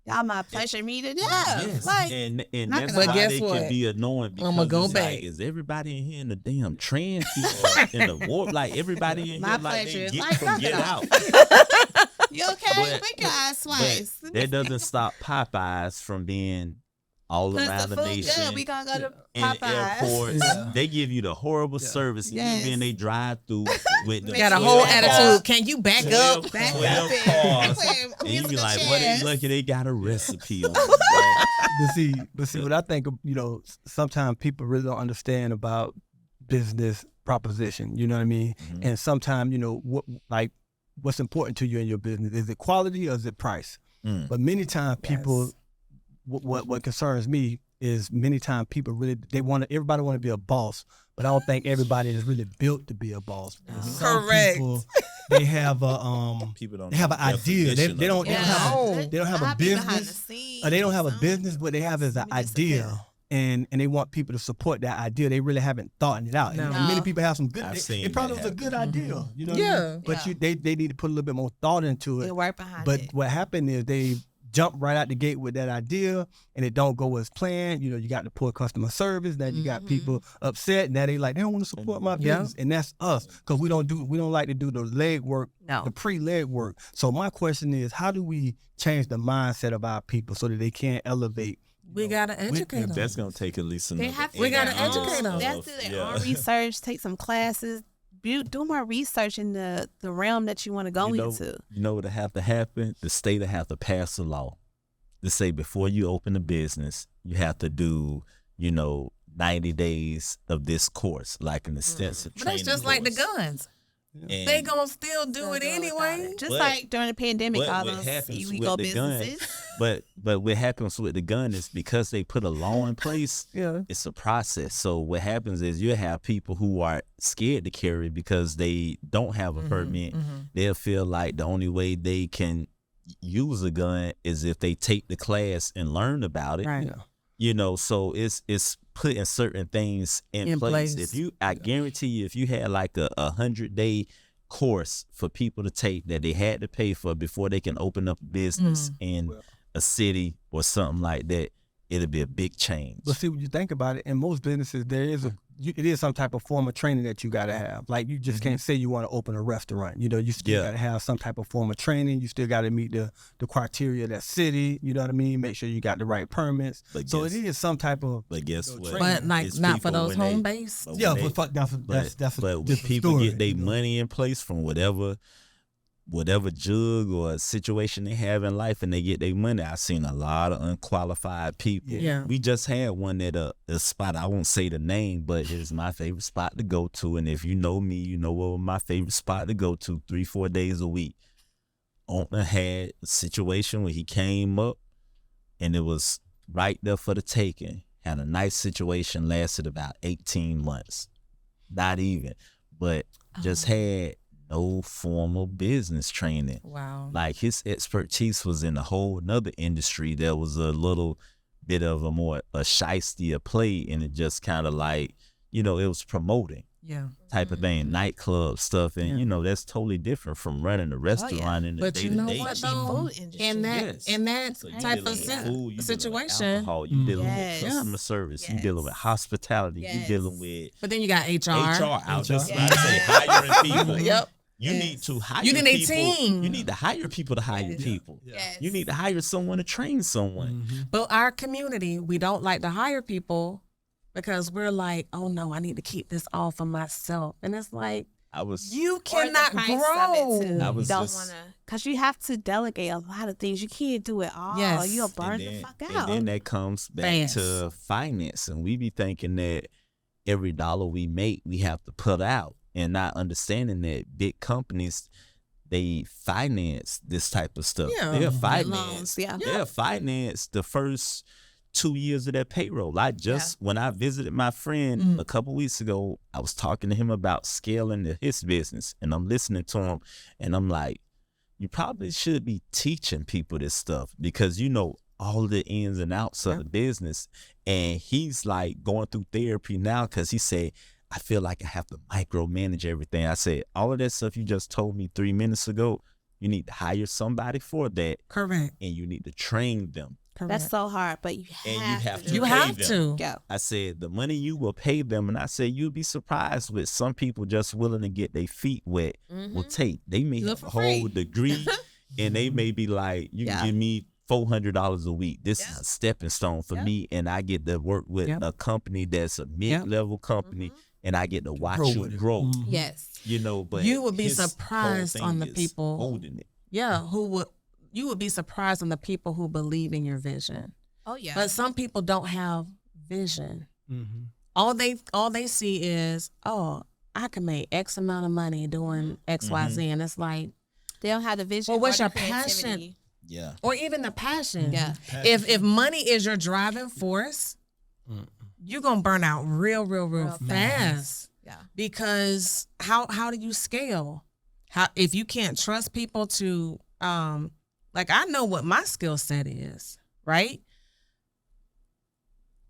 Y'all might pressure me to death. Yes. Like, and not that's gonna- why But guess they what? can be annoying, because I'ma go it's back. like, is everybody in here in the damn trans or in the warp? Like everybody in My here, like pleasure. they get Like, from knock Get it Out. you okay? But- Blink your eyes twice. But that doesn't stop Popeyes from being all Cause around the the food nation. good. We gonna go to In Popeyes. airports, Yeah. they give you the horrible service. Yes. Even they drive through with the Got a 12 whole cars. attitude. Can you back 12 up? Back 12 up cars. and And you be musical like, what? They chairs. lucky they got a recipe on it. But see, what I think, sometimes people really don't understand about business proposition. You know what I mean? Mhm. And sometimes, what's important to you in your business? Is it quality or is it price? Mm. But many times people, Yes. what concerns me is many times people really, everybody want to be a boss, but I don't think everybody is really built to be a boss. Some Correct. people, they have a, People don't they have know an the idea. definition They of don't it. have they don't have a I be behind the business, scenes, or they don't have a some- business, but they have is an Let me just idea. And they want people to support that idea. They really haven't thought it out. No. And many No. people have some good. I've It seen probably that was a good happen. idea, you know. What I mean? Yeah. But Yeah. they need to put a little bit more thought into They it. work behind But it. what happened is they jump right out the gate with that idea, and it don't go as planned. You got the poor customer service. Now you got people upset. Now they don't want to support my Yeah. business, and that's us because we don't like to do the leg work, No. the pre-leg work. So my question is, how do we change the mindset of our people so that they can elevate? We gotta educate them. That's gonna take at least another. They have to We do gotta their educate own- them. They have to do their Yeah. own research, take some classes, do more research in the realm that you want to go into. You know what'll have to happen? The state will have to pass a law to say before you open a business, you have to do, 90 days of this course, like an extensive But that's training just like the course. guns. And- They gonna still do Gonna it go without anyway. it. Just But- like during the pandemic, but all what those happens we with go the gun- businesses. But what happens with the gun is because they put a law in place, Yeah. it's a process. So what happens is you have people who are scared to carry because they don't have a permit. They'll feel like the only way they can use a gun is if they take the class and learn about it. Right. Yeah. So it's putting certain things in place. I guarantee you, if you had like a 100-day course for people to take that they had to pay for before they can open up a business in a city or something like that, it'll be a big change. But see, when you think about it, in most businesses, it is some type of form of training that you got to have. Like, you just can't say you want to open a restaurant. You still got to have some type of form of training. You still got to meet the criteria of that city. You know what I mean? Make sure you got the right permits. But So guess- it is some type of. But guess what? But like It's not for people those when they- home base. but Yeah, when they- but that's a but when different people story, get their you know? money in place from whatever jug or situation they have in life, and they get their money. I've seen a lot of unqualified people. Yeah. We just had one at a spot. I won't say the name, but it's my favorite spot to go to. And if you know me, you know what my favorite spot to go to 3-4 days a week. owner had a situation where he came up and it was right there for the taking. Had a nice situation, lasted about 18 months. Not even, but just had no formal business training. Wow. Like his expertise was in a whole nother industry that was a little bit of a shiestier play, and it just kind of like, it was promoting type of thing, nightclub stuff, and that's totally different from running a restaurant in the But you know day-to-day. what though? In that So you type dealing of with food, you dealing with situation, alcohol, you dealing Yes. with customer service, you Yes. dealing with hospitality, Yes. you dealing with but then you got HR. I was just about to Yes. say hiring people. Yep. You Yes. need to hire You need a people. team. You need to hire people to hire Yes. people. Yes. You need to hire someone to train someone. But our community, we don't like to hire people because we're like, oh no, I need to keep this all for myself. And it's like, I was you Or the cannot price of it, grow. too. I You was don't just- want to, because you have to delegate a lot of things. You can't do it all. Yes. You'll burn and then, the fuck and out. then that comes back Fast. to finance, and we be thinking that every dollar we make, we have to put out, and not understanding that big companies, they finance this type of stuff. Yeah. They'll Get finance. loans, yeah. They'll finance the first 2 years of their payroll. When I visited my friend a couple weeks ago, I was talking to him about scaling his business, and I'm listening to him, and I'm like, you probably should be teaching people this stuff because you know all the ins and outs of the business. And he's like going through therapy now because he said, I feel like I have to micromanage everything. I said, all of that stuff you just told me 3 minutes ago, you need to hire somebody for that. Correct. And you need to train them. Correct. That's so hard, but you have, And you have to you pay have them. to. go. I said, the money you will pay them, and I said, you'll be surprised with some people just willing to get their feet wet will take. They may Do it have for a whole free. degree, and they may be like, you can give me $400 a week. This is a stepping stone for me, and I get to work with a company that's a mid-level company, and I get to watch you grow. Yes. But You would be his whole surprised thing on the is people. holding it. Yeah, you would be surprised on the people who believe in your vision. Oh, yeah. But some people don't have vision. Mm-hmm. All they see is, oh, I can make X amount of money doing X, Y, Z, and it's like, they don't have the vision. well, what's or your the passion? creativity. Yeah. Or even the passion. Yeah. If money is your driving force, you're gonna burn out real fast. Yeah. Because how do you scale? How if you can't trust people to like I know what my skill set is, right?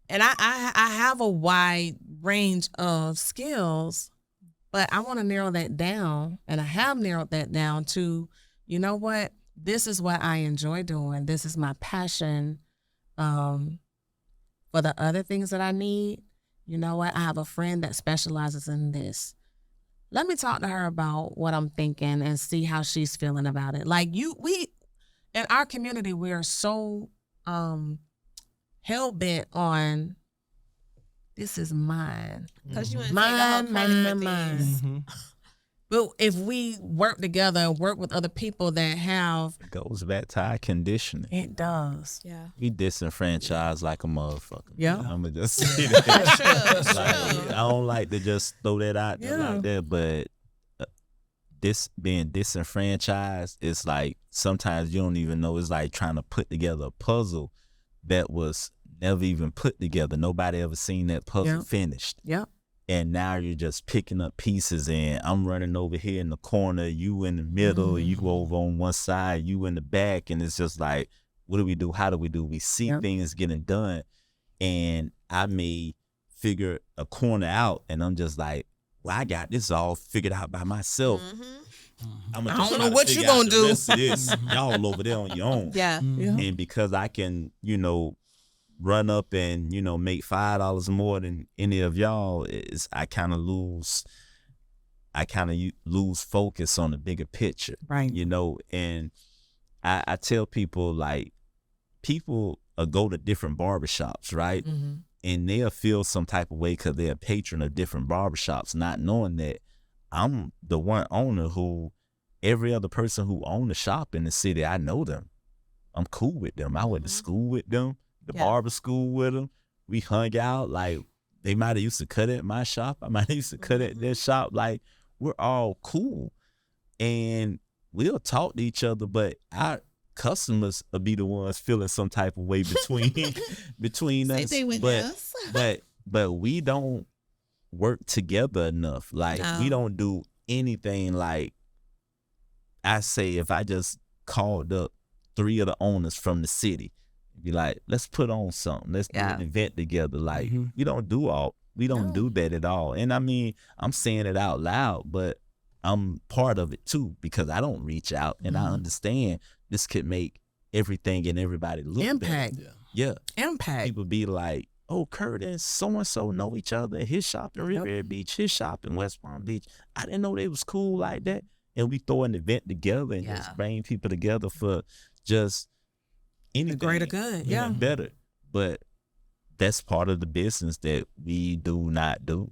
And I have a wide range of skills, but I want to narrow that down, and I have narrowed that down to, you know what? This is what I enjoy doing. This is my passion. For the other things that I need, you know what? I have a friend that specializes in this. Let me talk to her about what I'm thinking and see how she's feeling about it. Like we in our community, we are so hell bent on this is mine. Because you want to Mine, take the whole credit for mine. things. Mm-hmm. But if we work together and work with other people that have, It goes back to our conditioning. it does. Yeah. We disenfranchised like a motherfucker. Yeah. I'm going to just say that. That's true. That's Like, true. I don't like to just throw that out there Yeah. like that, but this being disenfranchised, it's like sometimes you don't even know. It's like trying to put together a puzzle that was never even put together. Nobody ever seen that puzzle finished. Yep. And now you're just picking up pieces, and I'm running over here in the corner, you in the middle, you go over on one side, you in the back, and it's just like, what do we do? How do we do? We see things getting done, and I may figure a corner out, and I'm just like, well, I got this all figured out by myself. I'm I don't know what you gonna do. This. Y'all over there on your own. Yeah. Yeah. And because I can, run up and, make $5 more than any of y'all, I kind of lose focus on the bigger picture. Right. And I tell people, like, people go to different barbershops, right? Mm-hmm. And they'll feel some type of way because they're a patron of different barbershops, not knowing that I'm the one owner who every other person who owned a shop in the city, I know them. I'm cool with them. I went to school with them, the barber school with them. We hung out. Like, they might have used to cut at my shop. I might have used to cut at their shop. Like, we're all cool. And we'll talk to each other, but our customers will be the ones feeling some type of way between Same us. thing with But us. but we don't work together enough. Like No. we don't do anything. Like I say, if I just called up 3 of the owners from the city, be like, let's put on something. Let's do an event together. Like we don't do that at all. And I mean, I'm saying it out loud, but I'm part of it too, because I don't reach out and I understand this could make everything and everybody look Impact. better. Yeah. Impact. People be like, oh, Kert and so-and-so know each other. His shop in Riviera Beach, his shop in West Palm Beach. I didn't know they was cool like that. And we throw an event together and just bring people together for just anything. The greater good, better. But that's part of the business that we do not do.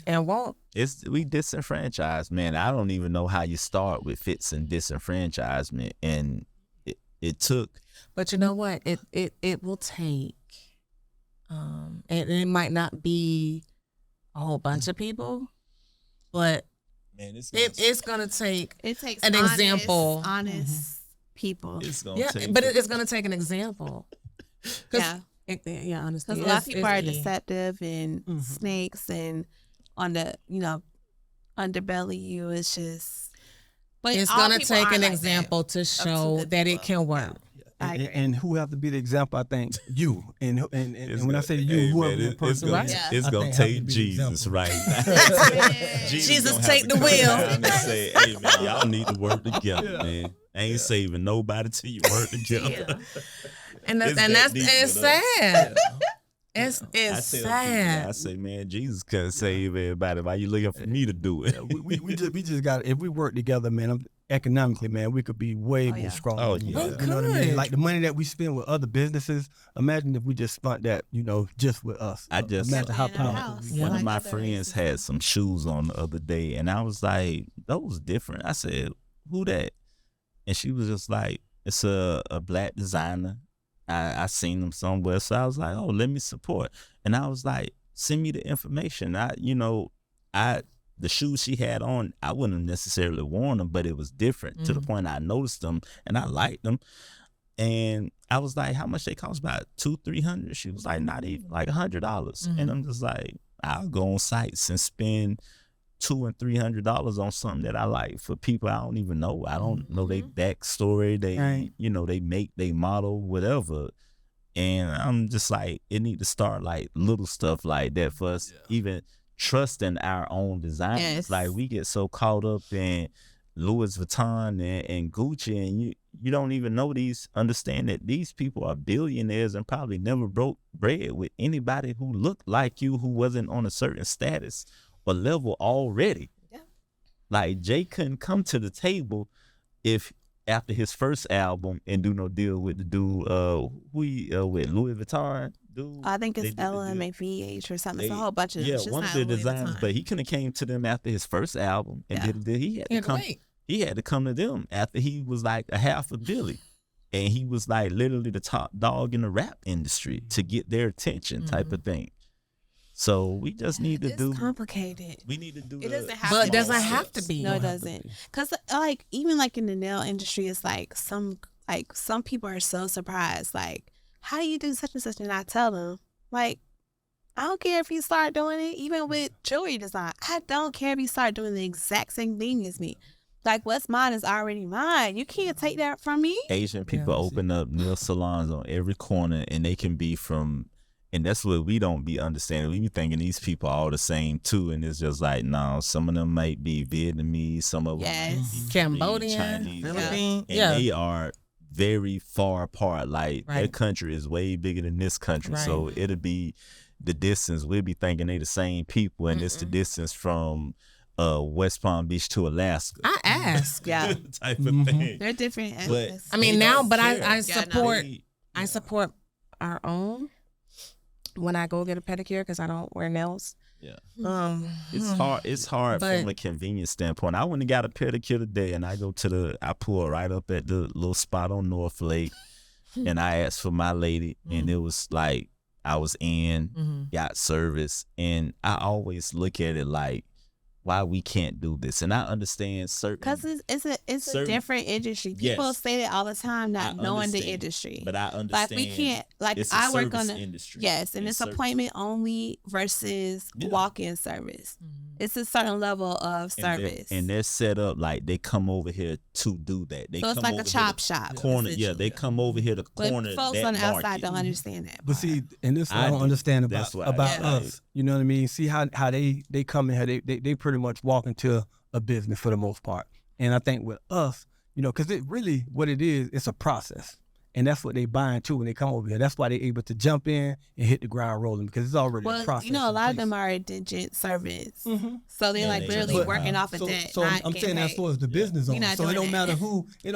And won't. We disenfranchised, man. I don't even know how you start with fixing disenfranchisement. And it took. But you know what? It will take, and it might not be a whole bunch of people, but man, it's gonna take. It takes an honest, example. honest people. It's gonna take. But it's gonna take an example. Honestly, Because a lot of people are deceptive and snakes and on the underbelly you. It's just. But it's all gonna people take aren't an like example that. to show that it can work. And who have to be the example? I think you. And when I say you, whoever that person is, it's gonna take Jesus right now. Jesus take the wheel. And say, hey man, y'all need to work together, man. I ain't saving nobody till you work together. And it's sad. It's sad. I say, man, Jesus can't save everybody. Why you looking for me to do it? we just got. If we work together, man, economically, man, we could be way more stronger. Oh yeah, you know what I mean? Like the money that we spend with other businesses. Imagine if we just spent that, just with us. Imagine how powerful. One of my friends had some shoes on the other day, and I was like, those different. I said, who that? And she was just like, it's a black designer. I seen them somewhere, so I was like, oh, let me support. And I was like, send me the information. The shoes she had on, I wouldn't have necessarily worn them, but it was different to the point I noticed them and I liked them. And I was like, how much they cost? About $200-$300. She was like, not even, like $100. And I'm just like, I'll go on sites and spend $200 and $300 on something that I like for people I don't even know. I don't know their backstory. They model, whatever. And I'm just like, it need to start like little stuff like that for us, even trusting our own designs. Yes. Like we get so caught up in Louis Vuitton and Gucci, and you don't even understand that these people are billionaires and probably never broke bread with anybody who looked like you, who wasn't on a certain status or level already. Yeah. Like Jay couldn't come to the table if after his first album and do no deal with the dude with Louis Vuitton dude. I think it's LMAVH or something. It's a whole bunch of one of the designers, but he couldn't have came to them after his first album and did a deal. He had to come to them after he was like a half a billy. And he was like literally the top dog in the rap industry to get their attention type of thing. So we just need to do. It's complicated. We need to do. It doesn't have. But it doesn't have to be. No, it doesn't. Because even in the nail industry, it's like some people are so surprised. Like, how do you do such and such? And I tell them, like, I don't care if you start doing it. Even with jewelry design, I don't care if you start doing the exact same thing as me. Like, what's mine is already mine. You can't take that from me. Asian people open up nail salons on every corner, and they can be from. And that's what we don't be understanding. We be thinking these people are all the same too. And it's just like, no, some of them might be Vietnamese, some of them might be Cambodian, Chinese, Philippines. And they are very far apart. Like their country is way bigger than this country. So it'll be the distance. We'll be thinking they the same people, and it's the distance from West Palm Beach to Alaska. I ask. Type of thing. They're different. But I mean I support I support our own. When I go get a pedicure, because I don't wear nails. Yeah. It's hard but, from a convenience standpoint. I went and got a pedicure today, and I pull right up at the little spot on North Lake, and I asked for my lady, and it was like I was got service, and I always look at it like why we can't do this. And I understand certain, because it's a different industry. People Yes. say that all the time, not I knowing the understand, industry. but I Like understand. we can't, like it's a I work service on industry. yes, and it's service. appointment only versus Yeah. walk-in service. It's a certain level of service. And they're set up like they come over here to do that. They so it's come like over a here chop to shop. corner. Yeah, essentially. they come over here to But corner folks that on the outside market. don't understand that. But part. see, and this I I don't do. understand That's about why I about like- us. You know what I mean? See how they come in here. They pretty much walk into a business for the most part. And I think with us, you know, because it really what it is, it's a process. And that's what they buying too when they come over here. That's why they're able to jump in and hit the ground rolling because it's already a well, process. you know, a in lot of place. them are indigent servants. Mhm. So they're Yeah, like they literally just- working off of so, that. So not I'm getting saying as paid. far as the business We owner. not So it doing don't that.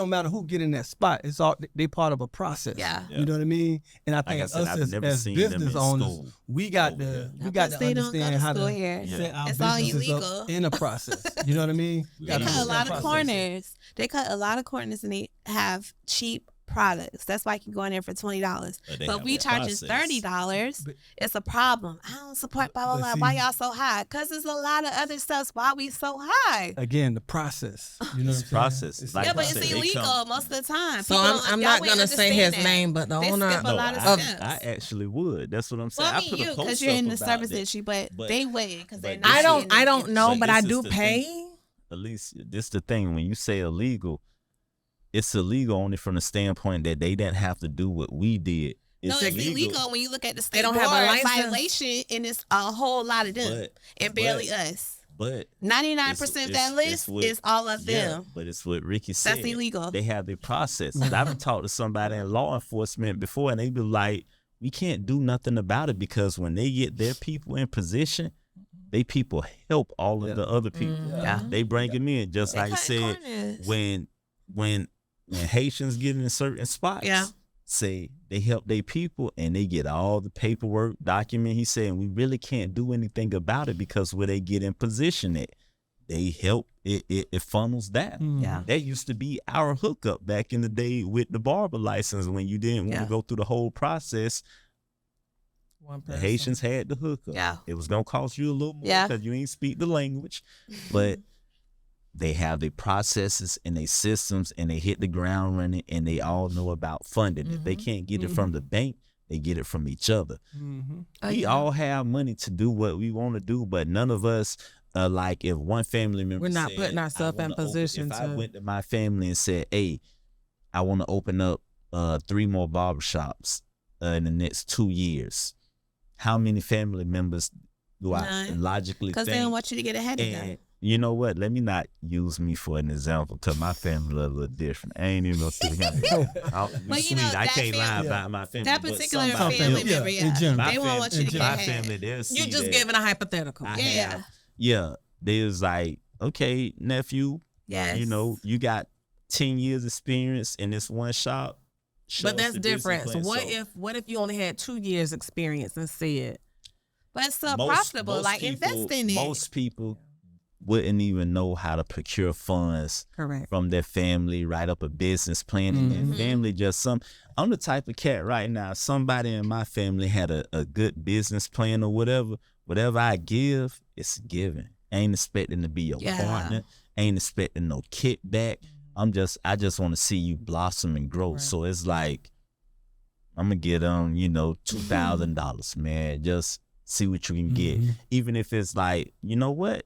matter who get in that spot. It's all they part of a process. Yeah. You know what I mean? And I think I said, I've us never as seen them business in owners, school we got over to here. we got Because to they don't go understand to how school to here. set our It's all businesses illegal. up in a process. You know what I mean? We They gotta cut a understand lot of process. corners. They cut a lot of corners and they have cheap products. That's why you can go in there for $20. But they But have if we a charges process. $30, But- it's a problem. I don't support blah blah But blah. see- Why y'all so high? Cause there's a lot of other stuff. Why we so high? Again, the process. You know It's what I'm saying? process. It's Like Yeah, I but said, it's they illegal come- most of the time. So People I'm don't- not y'all gonna ain't say his understand that. name, but the They owner skip a No, lot of I steps. actually would. That's what I'm saying. Well, I I mean put a you, post because you're in the up about service that. industry, but But- they would because they're but not. this I is- in don't the- know, But but I this do is the pay. thing. At least this is the thing. When you say illegal, it's illegal only from the standpoint that they didn't have to do what we did. No, it's illegal when you look at the state don't board have a license. violation, and it's a whole lot of them, But- and barely but- us. But 99% of that list what- is all of yeah, them. but it's what Ricky said. That's illegal. They have their process. I've talked to somebody in law enforcement before, and they be like, "We can't do nothing about it because when they get their people in position, they people help all of the other people. Yeah. They bring them in, just They like I cutting said. corners. When Haitians get in certain spots, Yeah. say they help their people and they get all the paperwork document. He said, and we really can't do anything about it because where they get in position at, they help it funnels that. Yeah. That used to be our hookup back in the day with the barber license when you didn't want Yeah. to go through the whole process. One The person. Haitians had the hookup. Yeah. It was gonna cost you a little more Yeah. because you ain't speak the language, but they have their processes and their systems and they hit the ground running and they all know about funding. If they can't get it from the bank, they get it from each other. Mm-hmm. Oh, We yeah. all have money to do what we want to do, but none of us like if one family member We're not said, putting "I ourselves in wanna open-" position If I to- went to my family and said, "Hey, I want to open up 3 more barbershops in the next 2 years," how many family members do I None. logically Because think? they don't want you to get ahead of them. And you know what? Let me not use me for an example because my family a little different. I ain't even gonna sit here. But you know, I that can't lie family- about my family. That but particular somebody family else- member, Yeah, in yeah, general. they won't want you to get my ahead. family, they'll see You just that giving a hypothetical. I Yeah. have. Yeah, they was like, okay, nephew, Yes. you know, you got 10 years experience in this one shop. Show But us that's the business different. So plan. what if you only had 2 years experience and said, But it's still Most- profitable. most Like people- invest in it. Most people wouldn't even know how to procure funds correct. from their family, write up a business plan, and Mm-hmm. their family just I'm the type of cat right now. Somebody in my family had a good business plan or whatever I give, it's given. Ain't expecting to be your Yeah. partner. Ain't expecting no kickback. I just want to see you blossom and grow. Right. So it's like I'm gonna get $2,000, man. Just see what you can get. Even if it's like, you know what?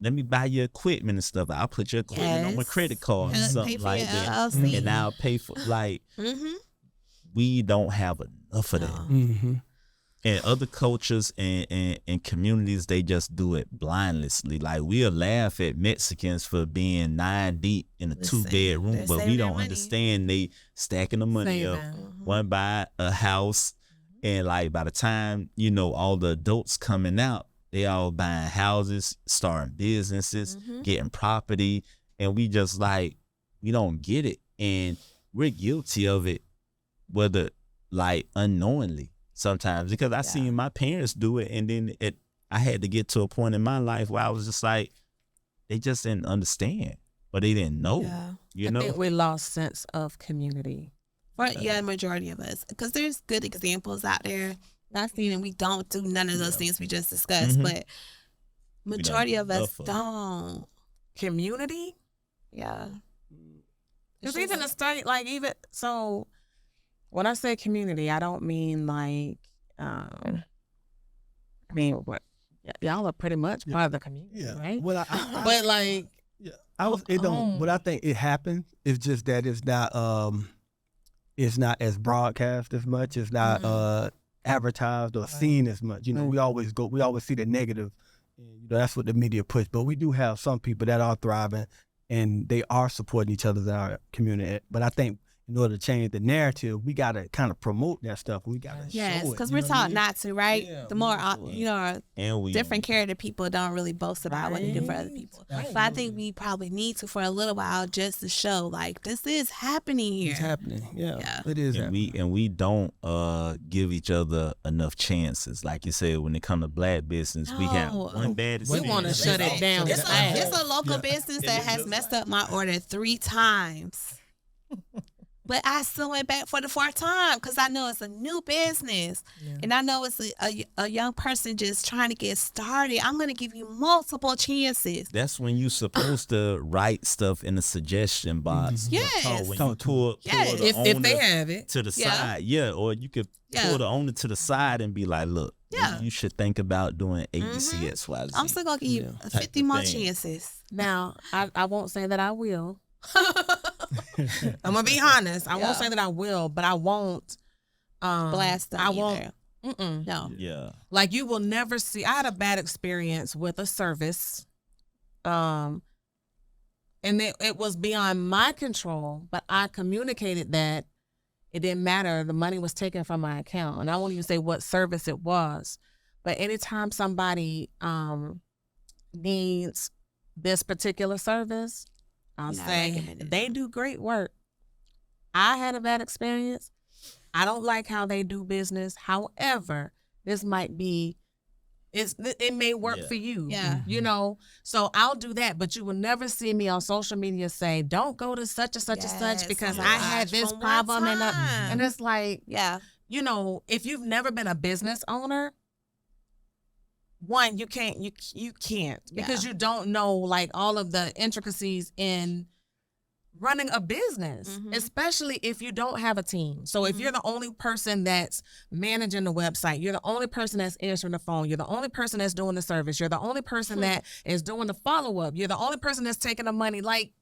Let me buy your equipment and stuff. I'll put your equipment on my Yes. credit card or And pay something for like your that. LLC. And I'll pay for like Mm-hmm. we don't have enough of that. Mm-hmm. And other cultures and communities, they just do it blindlessly. Like we'll laugh at Mexicans for being 9 deep in a Listen, 2-bedroom, they're but we saving their don't money. understand they stacking the money up. Saving. One buy a house, and like by the time you know all the adults coming out, they all buying houses, starting businesses, getting property, and we just like we don't get it, and we're guilty of it, whether like unknowingly sometimes because I seen my parents do it, and then I had to get to a point in my life where I was just like they just didn't understand, but they didn't know, Yeah. you I know. think we lost sense of community. But yeah, majority of us, because there's good examples out there. Not saying we don't do none of those things we just discussed, Mhm. but Majority of us enough of it. don't. Community? Yeah. Because even a study, like even, so when I say community, I don't mean like, I mean, what, y'all are pretty much part of the community, right? Well, But like, what I think it happens is just that it's not as broadcast as much. It's not advertised or seen as much. You know, we always see the negative. You know, that's what the media push. But we do have some people that are thriving and they are supporting each other in our community. But I think in order to change the narrative, we got to kind of promote that stuff. We got to show it. Because we're taught not to, right? Yeah, the more, And we different character people don't really boast about what they do for other people. Absolutely. But I think we probably need to for a little while just to show, like, this is happening here. It's happening. Yeah. It is and happening. we don't give each other enough chances. Like you said, when it comes to black business, we have one bad we experience. want to shut it down. It's a local business that has messed up my order 3 times. But I still went back for the 4th time because I know it's a new business. Yeah. And I know it's a young person just trying to get started. I'm going to give you multiple chances. That's when you're supposed to write stuff in the suggestion box. Yes. When you pull the owner if they have it to the side. Yeah, or you could pull the owner to the side and be like, look, you should think about doing A, B, C, X, Y, Z. I'm still going to give you 50 more chances. Now, I won't say that I will. I'm gonna be honest. I won't say that I will, but I won't blast them. I won't. No. Yeah. Like you will never see. I had a bad experience with a service, and it was beyond my control. But I communicated that it didn't matter. The money was taken from my account, and I won't even say what service it was. But anytime somebody needs this particular service, I'll say they do great work. I had a bad experience. I don't like how they do business. However, this might be, it may work for you. Yeah. You know, so I'll do that. But you will never see me on social media say, don't go to such and such and such because I had this problem. And it's like, you know, if you've never been a business owner, one, you can't because you don't know like all of the intricacies in running a business, especially if you don't have a team. So if you're the only person that's managing the website, you're the only person that's answering the phone, you're the only person that's doing the service, you're the only person that is doing the follow-up, you're the only person that's taking the money, like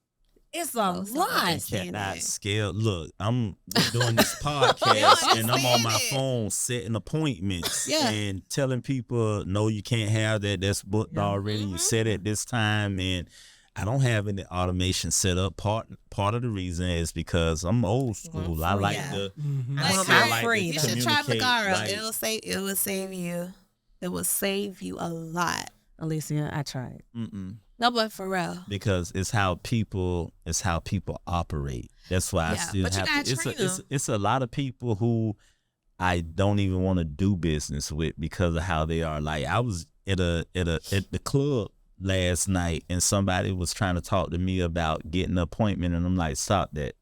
it's a lot. Cannot scale. Look, I'm doing this podcast and I'm on my phone setting appointments and telling people, no, you can't have that. That's booked already. You said it this time, and I don't have any automation set up. Part of the reason is because I'm old school. I like to. You should try Vagara. Like, it will save you. It will save you a lot. Alicia, I tried. No, but for real. Because it's how people operate. That's why I still have to. It's a lot of people who I don't even want to do business with because of how they are. Like I was at the club last night and somebody was trying to talk to me about getting an appointment and I'm like, stop that.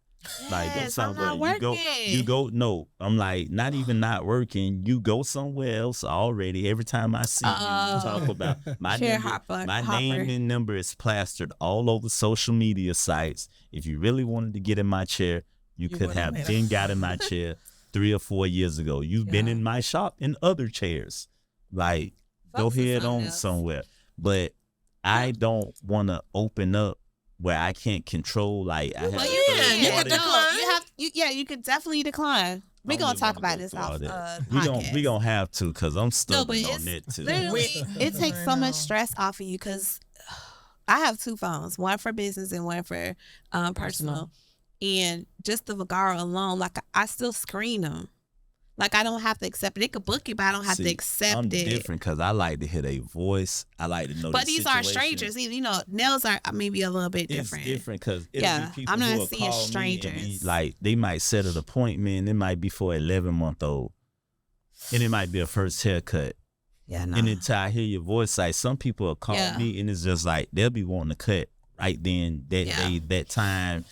Like I'm not working. You go no. I'm like, not even not working. You go somewhere else already. Every time I see you talk about my name and number is plastered all over social media sites. If you really wanted to get in my chair, you could have been got in my chair 3 or 4 years ago. You've been in my shop in other chairs. Like go head on somewhere. But I don't want to open up where I can't control, like I have. You can decline. You could definitely decline. We're gonna talk about this off podcast. We gonna have to because I'm stuck on it too. It takes so much stress off of you because I have 2 phones, one for business and one for personal. And just the Vagara alone, like I still screen them. Like I don't have to accept it. It could book it, but I don't have to accept it. I'm different because I like to hear their voice. I like to know. But these are strangers. You know, nails are maybe a little bit different. It's different because I'm not seeing strangers. Like they might set an appointment. It might be for 11-month-old, and it might be a first haircut. Yeah, no. And until I hear your voice, like some people will call me, and it's just like they'll be wanting to cut right then, that day, that time,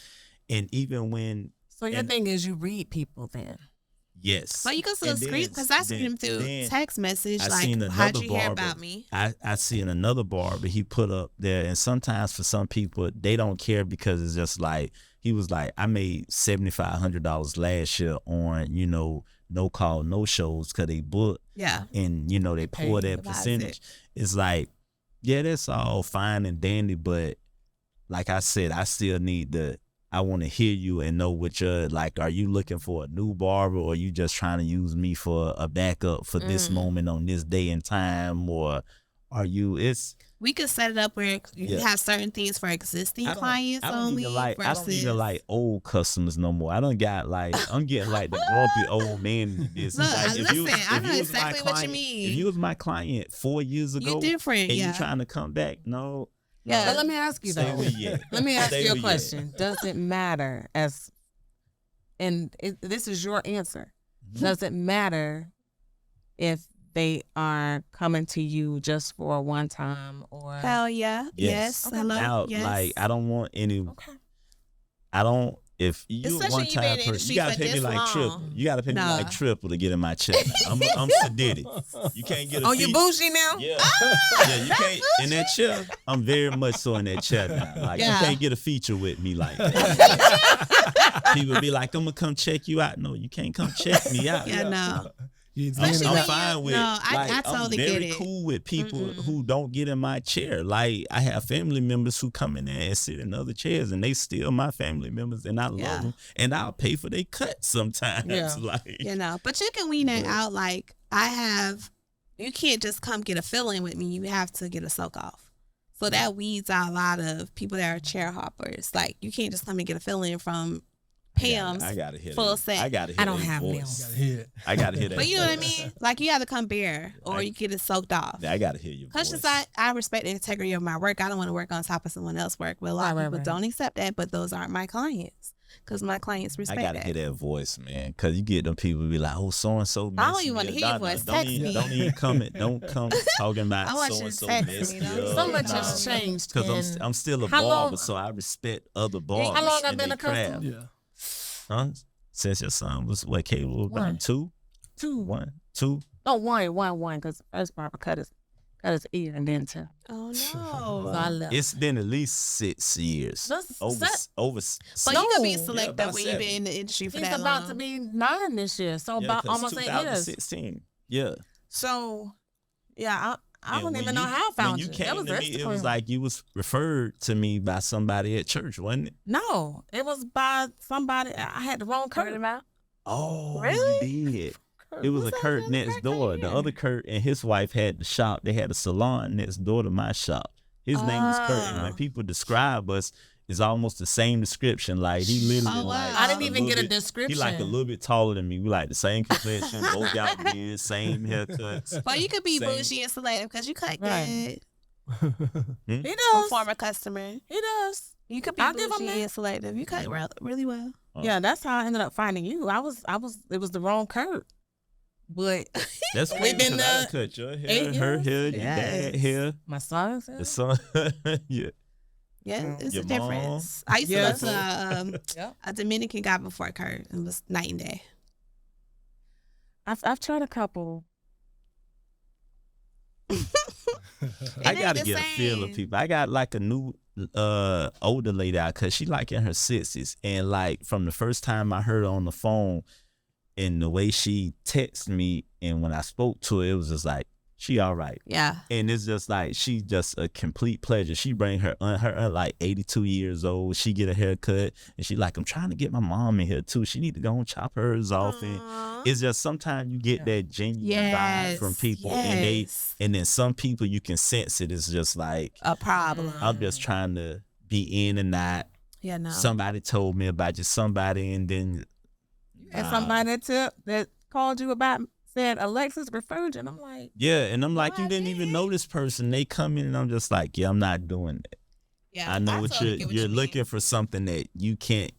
and even when. So your thing is you read people then. Yes. But you can still And then- screen because I seen him through then text message. I Like, seen how'd another you hear barber. about me? I seen another barber he put up there, and sometimes for some people they don't care because it's just like he was like, I made $7,500 last year on no call no shows because they booked Yeah. and they pull that Deposit. percentage. It's like, yeah, that's all fine and dandy, but like I said, I still need I want to hear you and know what you're like. Are you looking for a new barber, or are you just trying to use me for a backup for this moment on this day and time, or are you? We could set it up where you have certain things for existing clients only. I don't even like old customers no more. I don't got I'm getting like the grumpy old man in this. Look, Like, listen, I know was my exactly what you client- mean. If you was my client 4 years ago, You're different, and yeah. you trying to come back, no. Yeah. But let me ask you Stay though. where you at. Let me ask Stay you a where you at. question. Does it matter this is your answer. Mhm. Does it matter if they are coming to you just for one time or Hell yeah. Yes. Okay. Hello. Now, yes. like, I don't want any. okay. I don't. If you Especially one you been time in the person, industry you gotta for pay me this like long. triple. You gotta pay me Nah. like triple to get in my check. I'm sedated. You can't get a Oh, you fee. bougie now? Yeah, yeah. You can't in that chair. I'm very much so in that chair now. Like Yeah. you can't get a feature with me like that. People be like, "I'm gonna come check you out." No, you can't come check me out. Yeah, no. I'm Especially I'm when fine with. no, I I'm totally very get it. cool with people who don't get in my chair. Like I have family members who come in there and sit in other chairs, and they still my family members, and I love them, and I'll pay for their cut sometimes. Yeah. Like But you can wean that out. Like you can't just come get a fill-in with me. You have to get a soak off. So that weeds out a lot of people that are chair hoppers. Like you can't just come and get a fill-in from Pam's I gotta hear full that. set. I gotta hear I don't that have voice. nails. I gotta hear that. But you know what I voice. mean? Like you have to come bare or you get it soaked off. I gotta hear your Because voice. I respect the integrity of my work. I don't want to work on top of someone else's work. But a lot of people don't accept that. But those aren't my clients. Because my clients respect I gotta that. hear that voice, man. Because you get them people be like, "Oh, so and so." I don't even want to hear your voice. Text me. Don't even comment. Don't come talking about I want so you and to so text messy me, though. up. So much has changed. Because in- I'm still a How barber, long- so I respect other barbers. How long I've and been their a customer? craft. Yeah. Huh? Since your son was what? Caleb was One. around 2, Two. 1, 2. No, one, because first barber cut his ear and then two. Oh, no. So I left. It's been at least 6 years. That's Over. But you could be No. selective about when you've 7. been in the industry for He's that about long. to be 9 this year, so Yeah, about 'cause almost 8 years. 2016. Yeah. So, yeah, I And don't when even know you- how I found when you you. came That was to me, it Instagram. was like you was referred to me by somebody at church, wasn't it? No, it was by somebody. I had the wrong Kurt. Oh, Really? you did. It was a What's that Kurt other next Kurt door. The here? other Kurt and his wife had the shop. They had a salon next door to my shop. His name was Kurt. And when Oh. people describe us, it's almost the same description. Like he literally, Oh, wow. like I didn't a even get a little bit- description. He like a little bit taller than me. We like the same complexion, both got beards, same haircuts. But you could be Same. bougie and selective because you cut Right. good. He A does. former customer. He does. You could be I'll give him bougie that. and selective. You cut really well. Yeah, that's how I ended up finding you. It was the wrong Kurt. But That's We've crazy. been 'Cause I done there cut your hair, 8 her years? hair, your dad hair, my son's the son. Yeah. Yeah, it's Your a mom. difference. I used Yeah. to listen to Yep. a Dominican guy before Kurt. It was night and day. I've tried a couple. I ain't gotta the get a feel of same. people. I got like a new older lady out because she like in her 60s, and like from the first time I heard her on the phone and the way she texted me and when I spoke to her, it was just like she all right. Yeah. And it's just like she just a complete pleasure. She bring her like 82 years old. She get a haircut and she like, I'm trying to get my mom in here too. She need to go and chop hers off. And it's just sometimes you get that genuine vibe from people, and then some people you can sense it. It's just like a problem. I'm just trying to be in and out. Yeah, no. Somebody told me about you, somebody, and then And somebody that called you about said Alexis referred you. And I'm like, yeah, and I'm like, No, you I didn't even didn't. know this person. They come in and I'm just like, yeah, I'm not doing that. Yeah, I know what totally get you're you looking mean. for, something that you can't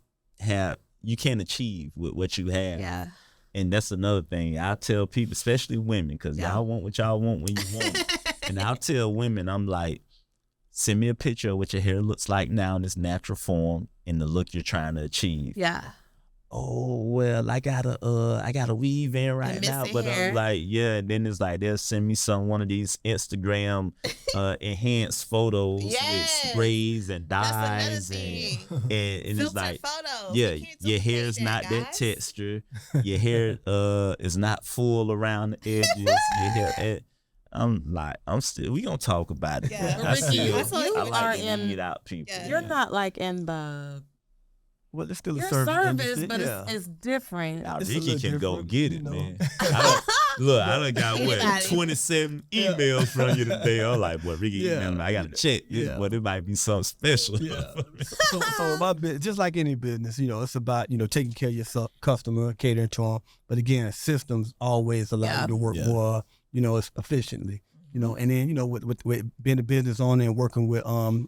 achieve with what you have. Yeah. And that's another thing I tell people, especially women, because Yeah. y'all want what y'all want when you want it. And I'll tell women, I'm like, send me a picture of what your hair looks like now in its natural form and the look you're trying to achieve. Yeah. oh well, I gotta weave in right now, messy but hair. I'm like, yeah. And then it's like they'll send me one of these Instagram enhanced photos with Yes. sprays and That's another dyes thing. and it's Filtered like, photos. yeah, We can't your duplicate hair's not that guys. texture. Your hair is not full around the edges. Your hair. We gonna talk about it. Yeah. I Ricky, still, that's what I you like are to in- weed out people. Yeah. You're not like in the Well, it's still a your service, service, industry, but yeah. it's different. It's a Ricky little can go different, get you it, know. man. I done got what Anybody. 27 emails from you today. I'm like, boy, Ricky, Yeah. man, I gotta check this, Yeah. but it might be something special. Yeah. So my business, just like any business, it's about taking care of your customer, catering to them. But again, systems always allow you to work Yeah. more, efficiently. And then with being a business owner and working with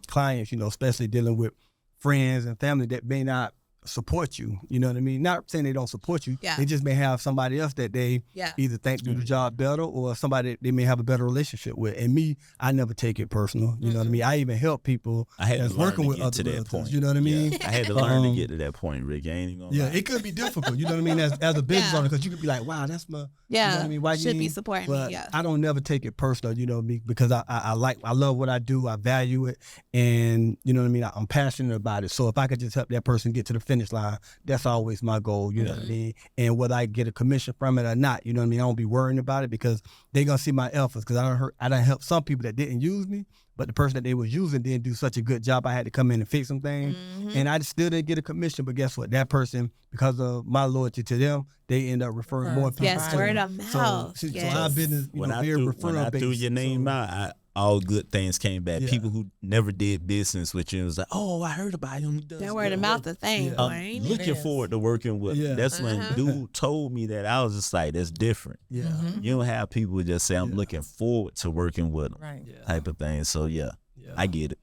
clients, especially dealing with friends and family that may not support you. You know what I mean? Not saying they don't support you. Yeah. They just may have somebody else that they Yeah. either think do the job better or somebody they may have a better relationship with. And me, I never take it personal. You know what I mean? I even help people I had that's to learn working to with get other to that relatives. point. You know what I mean? Yeah. I had to learn to Um, get to that point, Rick. I ain't even gonna Yeah, lie. it could be difficult. You know what I mean? As a business Yeah. owner, because you could be like, wow, that's my. Yeah. You know what I mean? Why Should you be ain't- supporting but me. Yeah. I don't never take it personal, because I love what I do. I value it. And you know what I mean? I'm passionate about it. So if I could just help that person get to the finish line, that's always my goal. You know what I mean? And whether I get a commission from it or not, you know what I mean? I don't be worrying about it because they're going to see my efforts because I done helped some people that didn't use me. But the person that they was using didn't do such a good job. I had to come in and fix some things. And I still didn't get a commission. But guess what? That person, because of my loyalty to them, they end up referring more people. Yes, to word me. of mouth. So Yes. our business, When I very threw referral-based. your name So- out, all good things came back. Yeah. People who never did business with you was like, oh, I heard about him. He does That word good of mouth work. the thing, Yeah. boy, I'm ain't it? looking is. forward to working with. Yeah. That's when dude told me that. I was just like, that's different. Yeah. You don't have people just say, I'm Yeah. looking forward to working with them, Right. Yeah. type of thing. So yeah, Yeah. I get it.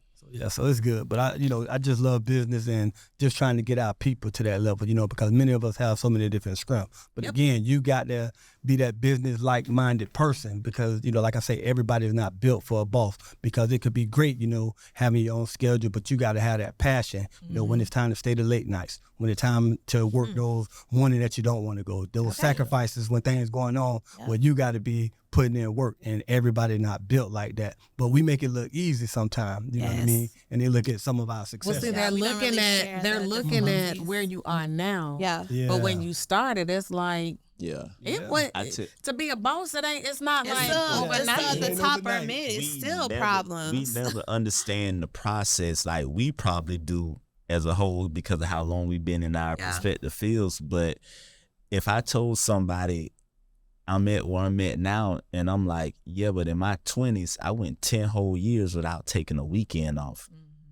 So it's good. But I just love business and just trying to get our people to that level, because many of us have so many different strengths. But again, you got to be that business like-minded person because, like I say, everybody is not built for a boss because it could be great, having your own schedule, but you got to have that passion, when it's time to stay the late nights, when it's time to work those morning that you don't want to go, those sacrifices when things going on where you got to be putting in work and everybody not built like that. But we make it look easy sometimes, you know what I mean? And they look at some of our success. Well, see, Yeah, they're we don't looking really at share they're the looking at difficulties. where you are now. Yeah. But when you started, it's like Yeah. it was I took- to be a boss. It's not It's like still, overnight. it's still Ain't the top or overnight. mid. It's We still never- problems. We never understand the process like we probably do as a whole because of how long we've been in our respective fields. But if I told somebody I'm at where I'm at now and I'm like, yeah, but in my 20s, I went 10 whole years without taking a weekend off.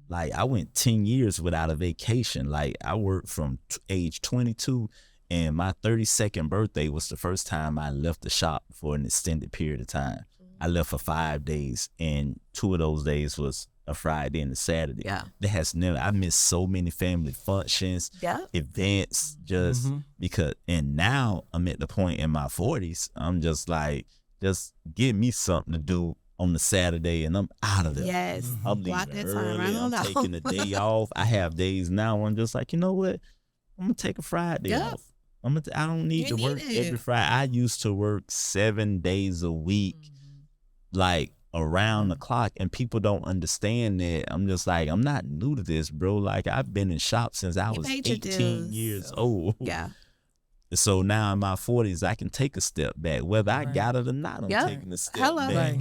Like I went 10 years without a vacation. Like I worked from age 22 and my 32nd birthday was the first time I left the shop for an extended period of time. I left for 5 days and 2 of those days was a Friday and a Saturday. Yeah. That has never, I missed so many family functions, Yeah. events, just because, and now I'm at the point in my 40s, I'm just like, just give me something to do on the Saturday and I'm out of there. Yes. I'm Block leaving that time. early, I I'm don't know. taking the day off. I have days now where I'm just like, you know what? I'm gonna take a Friday Yep. off. I don't need You to work need it. every Friday. I used to work 7 days a week, like around the clock, and people don't understand that. I'm just like, I'm not new to this, bro. Like I've been in shops since I You was paid your 18 dues. years old. Yeah. So now in my 40s, I can take a step back. Whether I got it or not, I'm Yeah. taking a step Hello. back.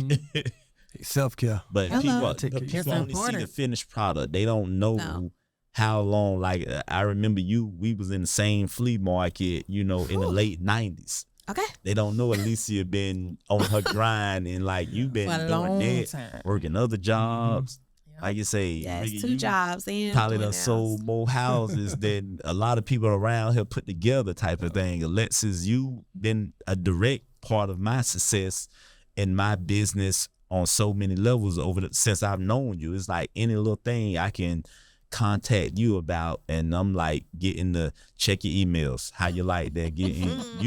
Self-care. But Hello. people, Take care of people yourself. only see the Important. finished product. They don't know No. how long. Like I remember we was in the same flea market, in the late 90s. Okay. They don't know Alicia been on her grind and like you been For a doing long that, time. working other jobs. Like you say, Yes. nigga, 2 you jobs. And probably doing done nails. sold more houses than a lot of people around here put together type of thing. Alexis, you been a direct part of my success in my business on so many levels since I've known you. It's like any little thing I can contact you about and I'm like getting to check your emails, how you like that, you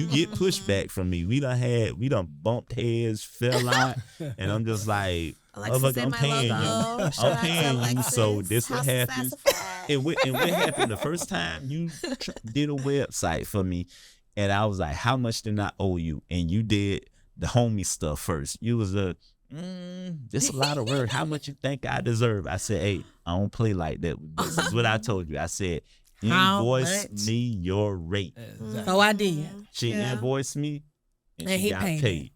get pushback from me. We done bumped heads, fell out, and I'm just like, Alexis motherfucker, in I'm my paying logo. you. Shout out I'm to paying you, so Alexis. this what House of happens. Sassafras. And what happened the first time you did a website for me, and I was like, how much did I owe you? And you did the homie stuff first. You was this a lot of work. How much you think I deserve? I said, hey, I don't play like that. This is what I told you. I said, invoice me your rate. So I did. She invoiced me, and she he got paid. paid.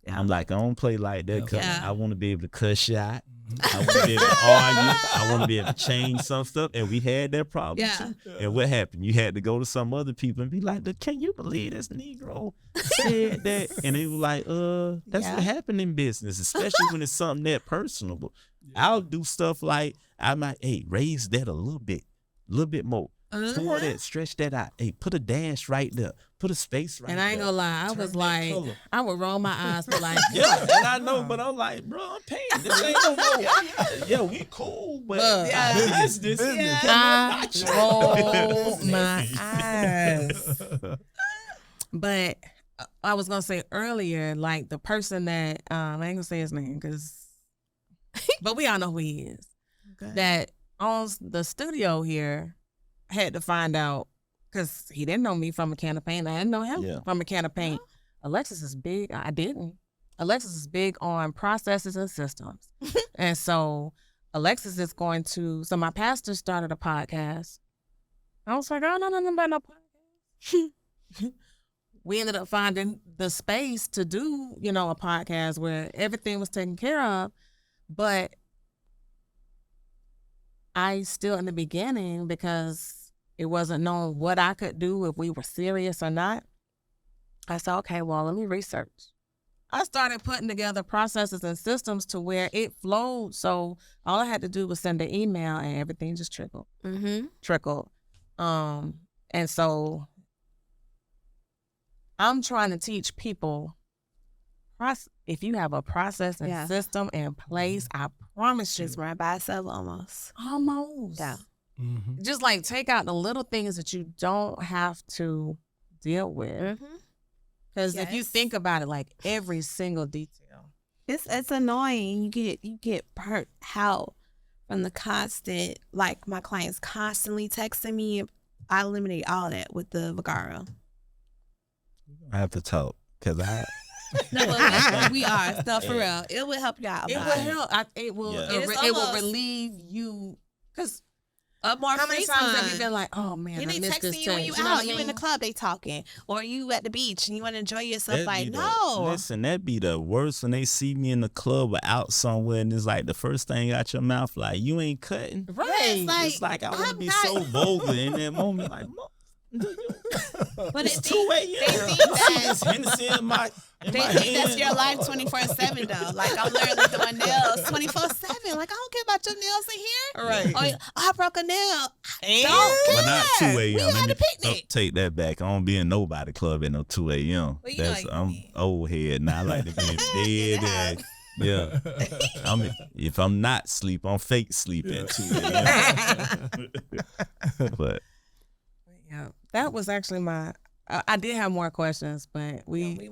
Yeah. I'm like, I don't play like that because Yeah. I want to be able to cuss shot. I want to be able to argue. I want to be able to change some stuff. And we had that problem too. And what happened? You had to go to some other people and be like, can you believe this Negro said that? And they were like, that's what happened in business, especially when it's something that personable. I'll do stuff like, I might, raise that a little bit more. Pour that, stretch that out. Hey, put a dash right there. Put a space right there. And I ain't gonna lie, I was like, I would roll my eyes, but like, yeah, and I know, but I'm like, bro, I'm paying. This ain't no more. Yeah, we cool, but business. I roll my eyes. But I was gonna say earlier, like the person that I ain't gonna say his name but we all know who he is. Okay. That owns the studio here. Had to find out because he didn't know me from a can of paint. I didn't know him from a can of paint. Alexis is big. I didn't. Alexis is big on processes and systems. And so Alexis is going to, so my pastor started a podcast. I was like, oh, no about no podcast. We ended up finding the space to do, a podcast where everything was taken care of. But I still in the beginning, because it wasn't known what I could do, if we were serious or not. I said, okay, well, let me research. I started putting together processes and systems to where it flowed. So all I had to do was send an email and everything just trickled. And so I'm trying to teach people, if you have a process and system in place, I promise you. It's right by itself almost. Yeah. Just like take out the little things that you don't have to deal with. Because if you think about it, like every single detail. It's annoying. You get burnt out from the constant, like my clients constantly texting me. I eliminate all that with the Vagaro. I have to talk because No, but we are. No, for real. It will help you out. It will help. It will relieve you. Because more how many free times time. have you been like, oh man, I missed this texting you when you text. out, you in the club, they talking, or you at the beach and you want to enjoy yourself. Listen, that'd be the worst when they see me in the club or out somewhere and it's like the first thing out your mouth, like you ain't cutting. Right. It's like I want to be so vulgar in that moment, like. But it's 2 a.m. They think that's your life 24/7 though. Like I'm literally doing nails 24/7. Like I don't care about your nails in here. Right. Oh, I broke a nail. And don't care. Well, not 2 a.m. We had a picnic. Don't take that back. I don't be in nobody club at no 2 a.m. Well, I'm old head now. I like to be in bed. Yeah. If I'm not sleep, I'm fake sleep at 2 a.m. But yeah, that was actually my. I did have more questions, but we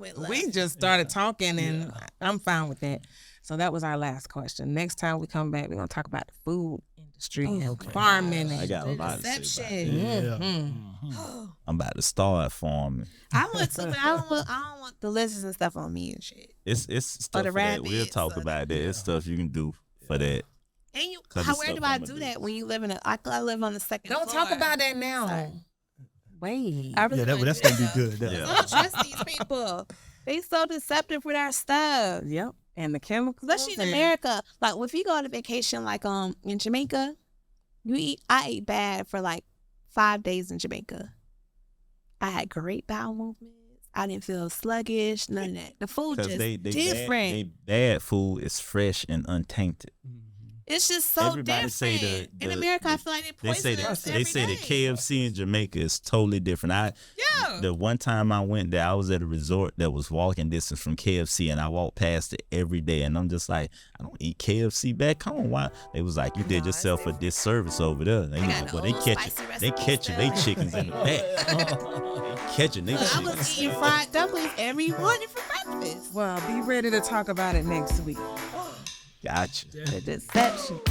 just started talking, and I'm fine with that. So that was our last question. Next time we come back, we're gonna talk about the food industry and farming. I got a lot to say about Deception. I'm about to start farming. I want to, but I don't want the lizards and stuff on me and shit. It's stuff for that. We'll talk about that. It's stuff you can do for that. And where do I do that when you live in I live on the second floor. Don't talk about that now. Sorry. Wait. That's gonna be good. I don't trust these people. They so deceptive with our stuff. Yep. And the chemicals. Especially in America. Like if you go on a vacation like in Jamaica, I ate bad for like 5 days in Jamaica. I had great bowel movements. I didn't feel sluggish, none of that. The food just different. Bad food is fresh and untainted. It's just so Everybody different. say in America, I feel like they say the KFC in Jamaica is totally different. The one time I went there, I was at a resort that was walking distance from KFC, and I walked past it every day. And I'm just like, I don't eat KFC back home. Why? They was like, you did yourself a disservice over there. They like, well, they catching they chickens in the back. Catching they chickens. I was eating fried dumplings every morning for breakfast. Well, be ready to talk about it next week. Gotcha. The deception.